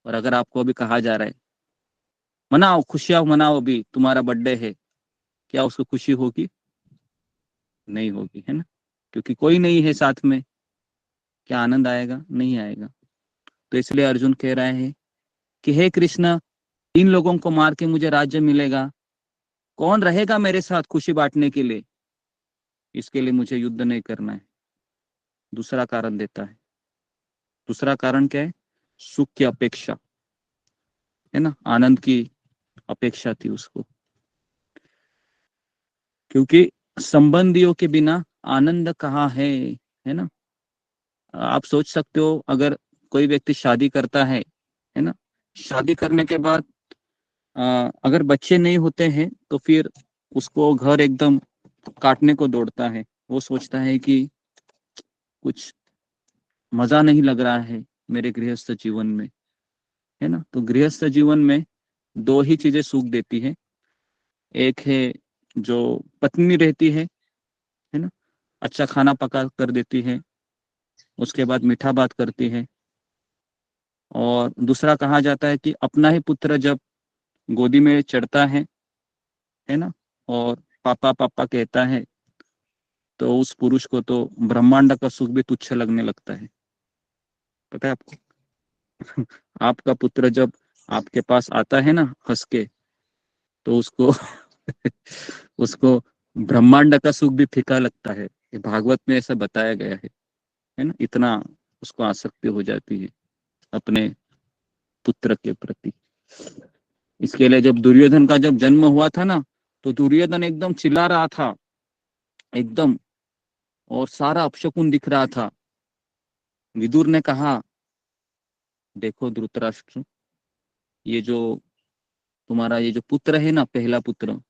और अगर आपको अभी कहा जा रहा है मनाओ, खुशियां मनाओ, अभी तुम्हारा बर्थडे है, क्या उसको खुशी होगी? नहीं होगी, है ना, क्योंकि कोई नहीं है साथ में। क्या आनंद आएगा? नहीं आएगा। तो इसलिए अर्जुन कह रहा है कि हे कृष्ण, इन लोगों को मार के मुझे राज्य मिलेगा, कौन रहेगा मेरे साथ खुशी बांटने के लिए? इसके लिए मुझे युद्ध नहीं करना है। दूसरा कारण देता है। दूसरा कारण क्या है? सुख की अपेक्षा, है ना, आनंद की अपेक्षा थी उसको, क्योंकि संबंधियों के बिना आनंद कहाँ है ना। आप सोच सकते हो, अगर कोई व्यक्ति शादी करता है ना, शादी करने के बाद अगर बच्चे नहीं होते हैं तो फिर उसको घर एकदम काटने को दौड़ता है। वो सोचता है कि कुछ मजा नहीं लग रहा है मेरे गृहस्थ जीवन में, है ना। तो गृहस्थ जीवन में दो ही चीजें सुख देती है। एक है जो पत्नी रहती है ना, अच्छा खाना पका कर देती है, उसके बाद मीठा बात करती है। और दूसरा कहा जाता है कि अपना ही पुत्र जब गोदी में चढ़ता है ना, और पापा पापा कहता है, तो उस पुरुष को तो ब्रह्मांड का सुख भी तुच्छ लगने लगता है। पता है आपको? आपका पुत्र जब आपके पास आता है ना हंस के, तो उसको उसको ब्रह्मांड का सुख भी फीका लगता है। ये भागवत में ऐसा बताया गया है ना, इतना उसको आसक्ति हो जाती है अपने पुत्र के प्रति। इसके लिए जब दुर्योधन का जब जन्म हुआ था ना, तो दुर्योधन एकदम चिल्ला रहा था एकदम, और सारा अपशकुन दिख रहा था। विदुर ने कहा, देखो धृतराष्ट्र, ये जो तुम्हारा ये जो पुत्र है ना, पहला पुत्र,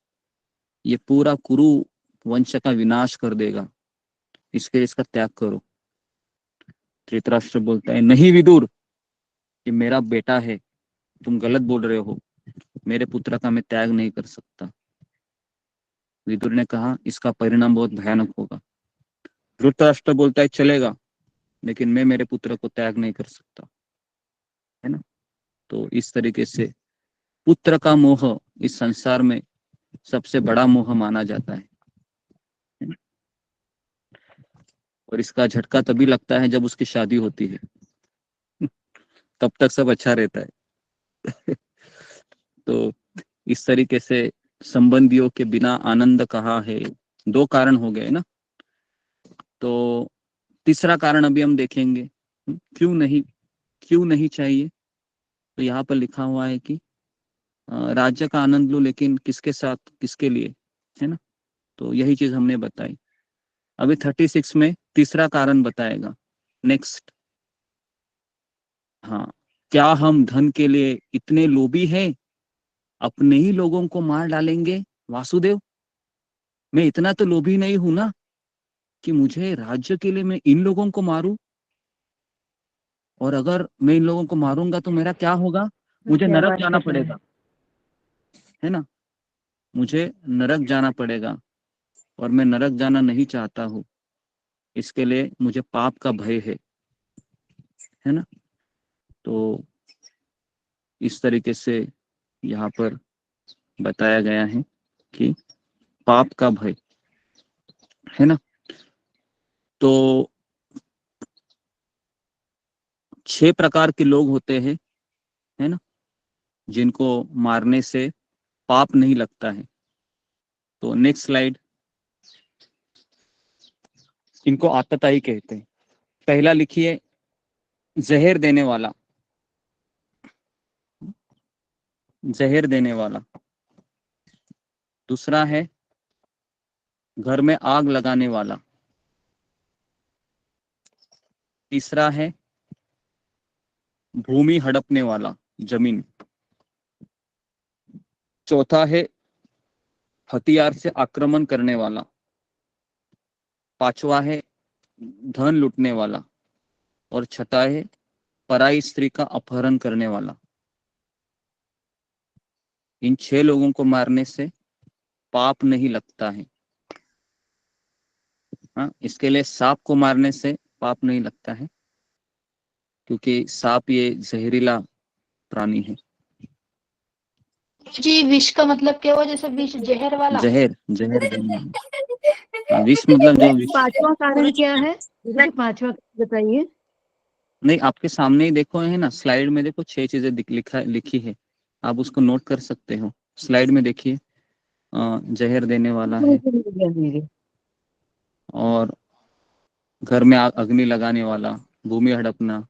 ये पूरा कुरु वंश का विनाश कर देगा, इसके इसका त्याग करो। धृतराष्ट्र बोलता है, नहीं विदुर, ये मेरा बेटा है, तुम गलत बोल रहे हो, मेरे पुत्र का मैं त्याग नहीं कर सकता। विदुर ने कहा इसका परिणाम बहुत भयानक होगा। धृतराष्ट्र बोलता है चलेगा, लेकिन मैं मेरे पुत्र को त्याग नहीं कर सकता, है ना। तो इस तरीके से पुत्र का मोह इस संसार में सबसे बड़ा मोह माना जाता है ना? और इसका झटका तभी लगता है जब उसकी शादी होती है तब तक सब अच्छा रहता है तो इस तरीके से संबंधियों के बिना आनंद कहाँ है, दो कारण हो गए ना। तो तीसरा कारण अभी हम देखेंगे, क्यों नहीं चाहिए। तो यहाँ पर लिखा हुआ है कि राज्य का आनंद लो, लेकिन किसके साथ, किसके लिए, है ना। तो यही चीज हमने बताई। अभी 36 में तीसरा कारण बताएगा। नेक्स्ट, हाँ, क्या हम धन के लिए इतने लोभी हैं, अपने ही लोगों को मार डालेंगे। वासुदेव, मैं इतना तो लोभी नहीं हूं ना कि मुझे राज्य के लिए मैं इन लोगों को मारूं, और अगर मैं इन लोगों को मारूंगा तो मेरा क्या होगा, मुझे नरक जाना पड़ेगा, है ना। मुझे नरक जाना पड़ेगा, और मैं नरक जाना नहीं चाहता हूँ। इसके लिए मुझे पाप का भय है ना। तो इस तरीके से यहाँ पर बताया गया है कि पाप का भय, है ना। तो 6 प्रकार के लोग होते हैं, है ना, जिनको मारने से पाप नहीं लगता है। तो नेक्स्ट स्लाइड, इनको आतताई कहते हैं। पहला लिखिए, जहर देने वाला, जहर देने वाला। दूसरा है घर में आग लगाने वाला। तीसरा है भूमि हड़पने वाला, जमीन। चौथा है हथियार से आक्रमण करने वाला। पांचवा है धन लूटने वाला, और छठा है पराई स्त्री का अपहरण करने वाला। इन 6 लोगों को मारने से पाप नहीं लगता है। हाँ, इसके लिए सांप को मारने से पाप नहीं लगता है, क्योंकि सांप ये जहरीला प्राणी है। जी विष का मतलब क्या हुआ, जैसे विष जहर वाला? जहर देने वाला। विष मतलब जो विष। पांचवा कारण क्या है? पांचवा बताइए। नहीं, आपके सामने ही देखो, है ना, स्लाइड में देखो 6 चीजें लिखी है, आप उसको नोट कर सकते हो। स्लाइड में देखिए, जहर देने वाला है, और घर में अग्नि लगाने वाला, भूमि हड़पना,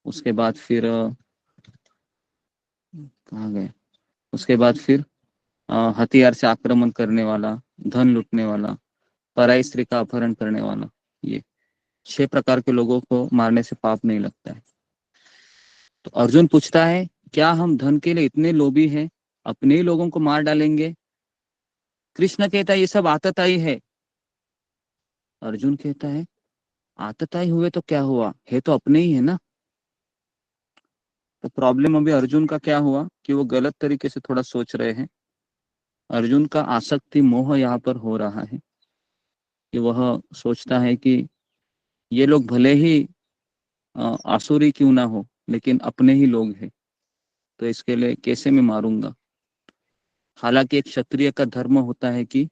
उसके बाद फिर कहाँ गए, उसके बाद फिर हथियार से आक्रमण करने वाला, धन लूटने वाला, पराई स्त्री का अपहरण करने वाला। ये 6 प्रकार के लोगों को मारने से पाप नहीं लगता है। तो अर्जुन पूछता है, क्या हम धन के लिए इतने लोभी हैं, अपने ही लोगों को मार डालेंगे। कृष्ण कहता है ये सब आतताई है। अर्जुन कहता है आतताई हुए तो क्या हुआ, है तो अपने ही है ना। तो प्रॉब्लम अभी अर्जुन का क्या हुआ कि वो गलत तरीके से थोड़ा सोच रहे हैं। अर्जुन का आसक्ति मोह यहाँ पर हो रहा है कि वह सोचता है कि ये लोग भले ही आसुरी क्यों ना हो, लेकिन अपने ही लोग हैं, तो इसके लिए कैसे मैं मारूंगा। हालांकि एक क्षत्रिय का धर्म होता है कि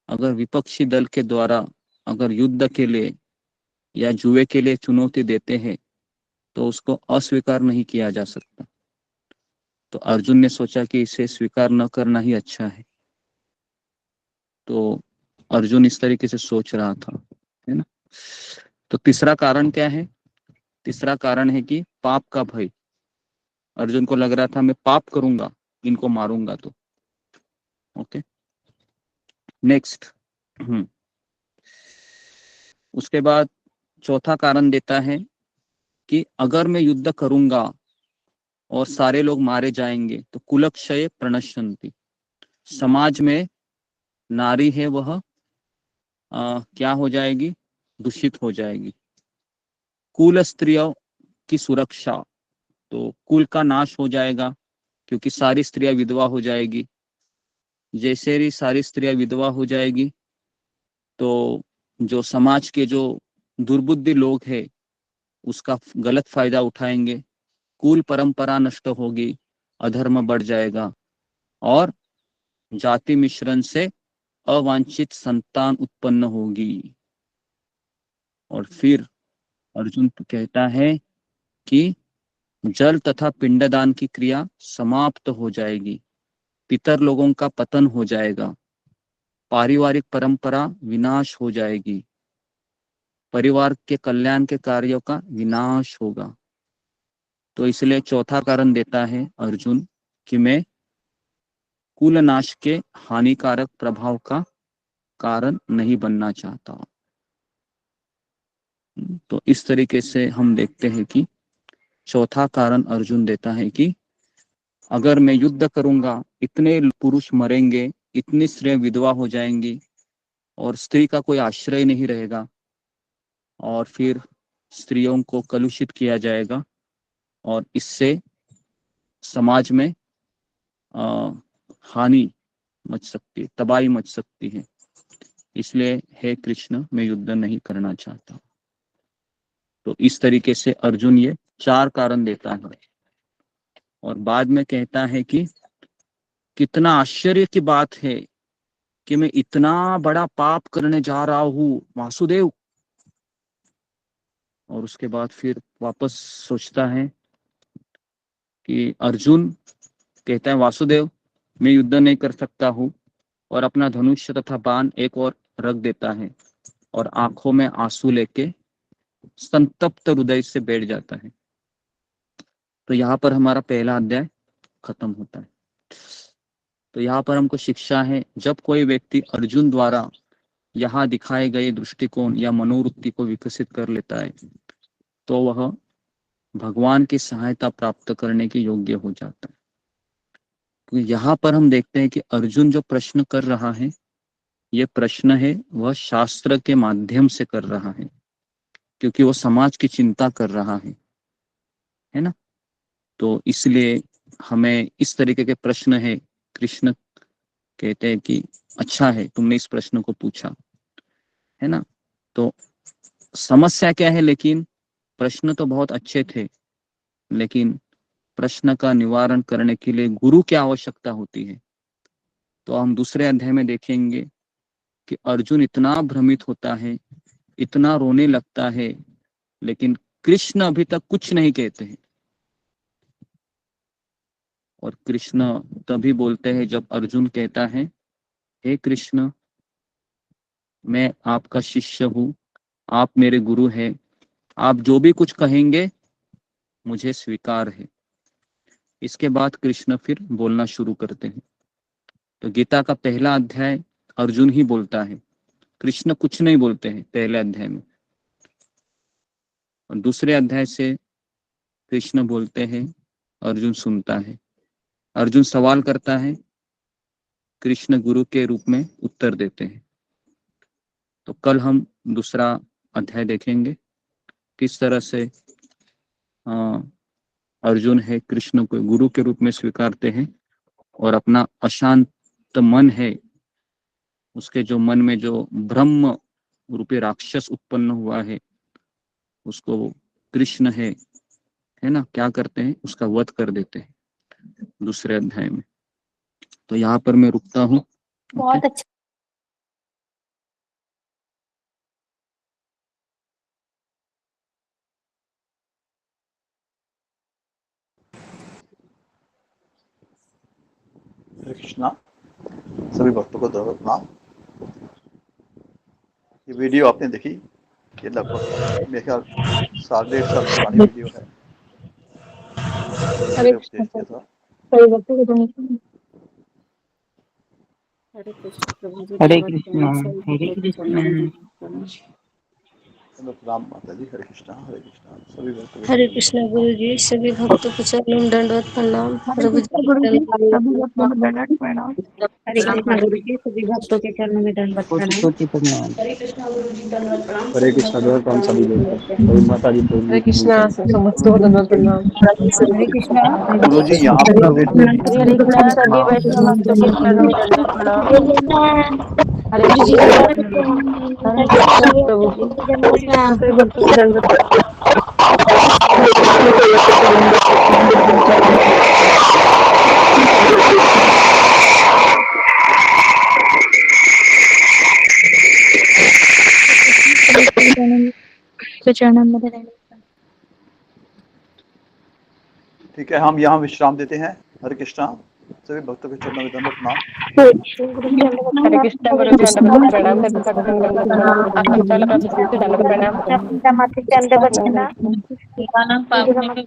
अगर विपक्षी दल के द्वारा अगर युद्ध के लिए या जुए के लिए चुनौती देते हैं तो उसको अस्वीकार नहीं किया जा सकता। तो अर्जुन ने सोचा कि इसे स्वीकार न करना ही अच्छा है। तो अर्जुन इस तरीके से सोच रहा था, है ना। तो तीसरा कारण क्या है? तीसरा कारण है कि पाप का भय। अर्जुन को लग रहा था मैं पाप करूंगा, इनको मारूंगा तो। Okay, next. उसके बाद चौथा कारण देता है कि अगर मैं युद्ध करूंगा और सारे लोग मारे जाएंगे तो कुलक्षय प्रणश्यन्ति, समाज में नारी है वह क्या हो जाएगी, दूषित हो जाएगी। कुल स्त्रियों की सुरक्षा, तो कुल का नाश हो जाएगा क्योंकि सारी स्त्रियां विधवा हो जाएगी। जैसे ही सारी स्त्रियां विधवा हो जाएगी तो जो समाज के जो दुर्बुद्धि लोग हैं उसका गलत फायदा उठाएंगे, कुल परंपरा नष्ट होगी, अधर्म बढ़ जाएगा और जाति मिश्रण से अवांछित संतान उत्पन्न होगी। और फिर अर्जुन कहता है कि जल तथा पिंडदान की क्रिया समाप्त हो जाएगी, पितर लोगों का पतन हो जाएगा, पारिवारिक परंपरा विनाश हो जाएगी, परिवार के कल्याण के कार्यों का विनाश होगा। तो इसलिए चौथा कारण देता है अर्जुन कि मैं कुल नाश के हानिकारक प्रभाव का कारण नहीं बनना चाहता। तो इस तरीके से हम देखते हैं कि चौथा कारण अर्जुन देता है कि अगर मैं युद्ध करूंगा, इतने पुरुष मरेंगे, इतनी स्त्रियां विधवा हो जाएंगी और स्त्री का कोई आश्रय नहीं रहेगा और फिर स्त्रियों को कलुषित किया जाएगा और इससे समाज में हानि मच सकती है, तबाही मच सकती है। इसलिए हे कृष्ण, मैं युद्ध नहीं करना चाहता। तो इस तरीके से अर्जुन ये 4 कारण देता है और बाद में कहता है कि कितना आश्चर्य की बात है कि मैं इतना बड़ा पाप करने जा रहा हूं वासुदेव। और उसके बाद फिर वापस सोचता है कि अर्जुन कहता है वासुदेव मैं युद्ध नहीं कर सकता हूं और अपना धनुष तथा बाण एक और रख देता है और आंखों में आंसू लेके संतप्त हृदय से बैठ जाता है। तो यहाँ पर हमारा पहला अध्याय खत्म होता है। तो यहाँ पर हमको शिक्षा है, जब कोई व्यक्ति अर्जुन द्वारा यहाँ दिखाए गए दृष्टिकोण या मनोवृत्ति को विकसित कर लेता है तो वह भगवान की सहायता प्राप्त करने के योग्य हो जाता है। तो यहाँ पर हम देखते हैं कि अर्जुन जो प्रश्न कर रहा है, ये प्रश्न है वह शास्त्र के माध्यम से कर रहा है, क्योंकि वो समाज की चिंता कर रहा है ना। तो इसलिए हमें इस तरीके के प्रश्न है, कृष्ण कहते हैं कि अच्छा है तुमने इस प्रश्न को पूछा, है ना। तो समस्या क्या है, लेकिन प्रश्न तो बहुत अच्छे थे, लेकिन प्रश्न का निवारण करने के लिए गुरु की आवश्यकता होती है। तो हम दूसरे अध्याय में देखेंगे कि अर्जुन इतना भ्रमित होता है, इतना रोने लगता है, लेकिन कृष्ण अभी तक कुछ नहीं कहते हैं। और कृष्ण तभी बोलते हैं जब अर्जुन कहता है हे कृष्ण, मैं आपका शिष्य हूँ, आप मेरे गुरु हैं, आप जो भी कुछ कहेंगे मुझे स्वीकार है। इसके बाद कृष्ण फिर बोलना शुरू करते हैं। तो गीता का पहला अध्याय अर्जुन ही बोलता है, कृष्ण कुछ नहीं बोलते हैं पहले अध्याय में। और दूसरे अध्याय से कृष्ण बोलते हैं, अर्जुन सुनता है, अर्जुन सवाल करता है, कृष्ण गुरु के रूप में उत्तर देते हैं। तो कल हम दूसरा अध्याय देखेंगे, किस तरह से अर्जुन है कृष्ण को गुरु के रूप में स्वीकारते हैं और अपना अशांत मन है, उसके जो मन में जो ब्रह्म रूपी राक्षस उत्पन्न हुआ है, उसको कृष्ण है ना, क्या करते हैं, उसका वध कर देते हैं दूसरे अध्याय में। तो यहाँ पर मैं रुकता हूँ। बहुत अच्छा। हरे कृष्णा, सभी भक्तों को दंडवत प्रणाम। ये वीडियो आपने देखी, ये लगभग मेरे ख्याल 1.5 साल पुरानी वीडियो है। हरे उपदेश कृष्ण दिया सर। था। सभी भक्तों को धन्यवाद। हरे कृष्ण प्रभु जी, हरे दंडवत कृष्णा, प्रणाम, सभी हरे भक्तों को कृष्णा। प्रणाम। राम माता जी। हरे कृष्णा सभी भक्तों को हरे कृष्णा गुरु जी, सभी भक्तों को चरणों में दंडवत प्रणाम। हरे प्रभु कृष्ण जी गुरु जी, चरण सभी भक्तों को दंडवत प्रणाम। हरे कृष्णा गुरु जी, सभी भक्तों के चरणों में दंडवत कोटि प्रणाम। कोटि प्रणाम। हरे कृष्णा गुरु जी दंडवत प्रणाम। हरे सभी कृष्णा भक्तों को हम सभी लोग दंडवत प्रणाम। कोई माता जी कोई हरे कृष्णा समस्त को दंडवत प्रणाम। हरे कृष्णा गुरु जी यहाँ पर हरे प्रवेश कीजिए। हरे कृष्णा सभी वैष्णव भक्तों के चरणों में दंडवत प्रणाम। हरे कृष्णा हरे कृष्णा प्रभु जी, हरे कृष्णा सभी भक्तों को दंडवत प्रणाम। चरणों में दंडवत। ठीक है, हम यहाँ विश्राम देते हैं। हरे कृष्णा सभी भक्तों के चरणों में दंडवत प्रणाम। हरे कृष्णा गुरु जी दंडवत प्रणाम। सभी भक्तों को दंडवत प्रणाम। आप चल दंडवत प्रणाम। गाना पावने में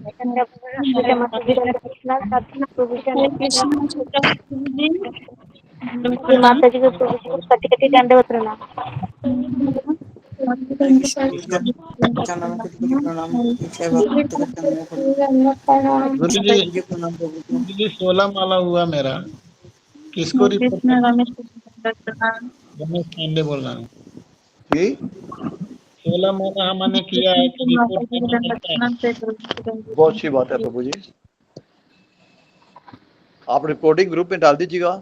माता जी को कति कति दंडवत प्रणाम। गुरु जी 16 माला हुआ मेरा। किसको रिपोर्ट कृष्ण करना? रमेश प्रणाम। रमेश पांडे बोल रहा हूँ। जी 16 माला हमने किया है कि रिपोर्ट करना पड़ता है? बहुत अच्छी बात है प्रभु जी, आप रिपोर्टिंग ग्रुप में डाल दीजिएगा।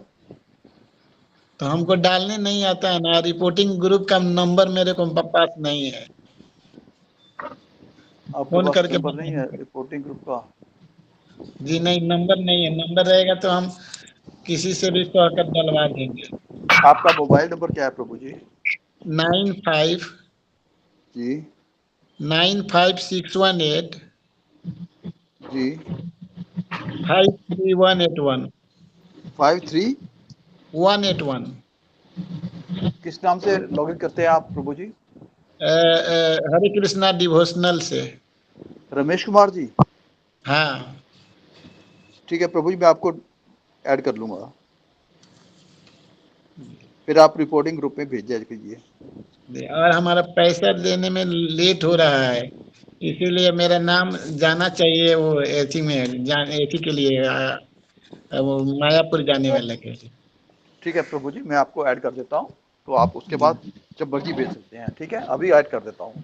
तो हमको डालने नहीं आता है ना, रिपोर्टिंग ग्रुप का नंबर मेरे को पास नहीं है। आपके फोन पास करके नंबर नहीं है बताएंगे। रिपोर्टिंग ग्रुप का? जी नहीं, नंबर नहीं है। नंबर रहेगा तो हम किसी से भी कहकर डलवा देंगे। आपका मोबाइल नंबर क्या है प्रभु जी? 95 जी 95618 जी 53181 53 181। किस नाम से लॉगिन करते हैं आप प्रभु जी? हरे कृष्णा डिवोशनल से। रमेश कुमार जी? हाँ ठीक है प्रभु जी, मैं आपको ऐड कर लूंगा, फिर आप रिपोर्टिंग ग्रुप में भेज दिया कीजिए। और हमारा पैसा देने में लेट हो रहा है, इसीलिए मेरा नाम जाना चाहिए वो एसी में एसी के लिए वो मायापुर जाने वाले के लिए। ठीक है प्रभु जी, मैं आपको ऐड कर देता हूँ, तो आप उसके बाद जब मर्जी भेज सकते हैं। ठीक है, अभी ऐड कर देता हूँ।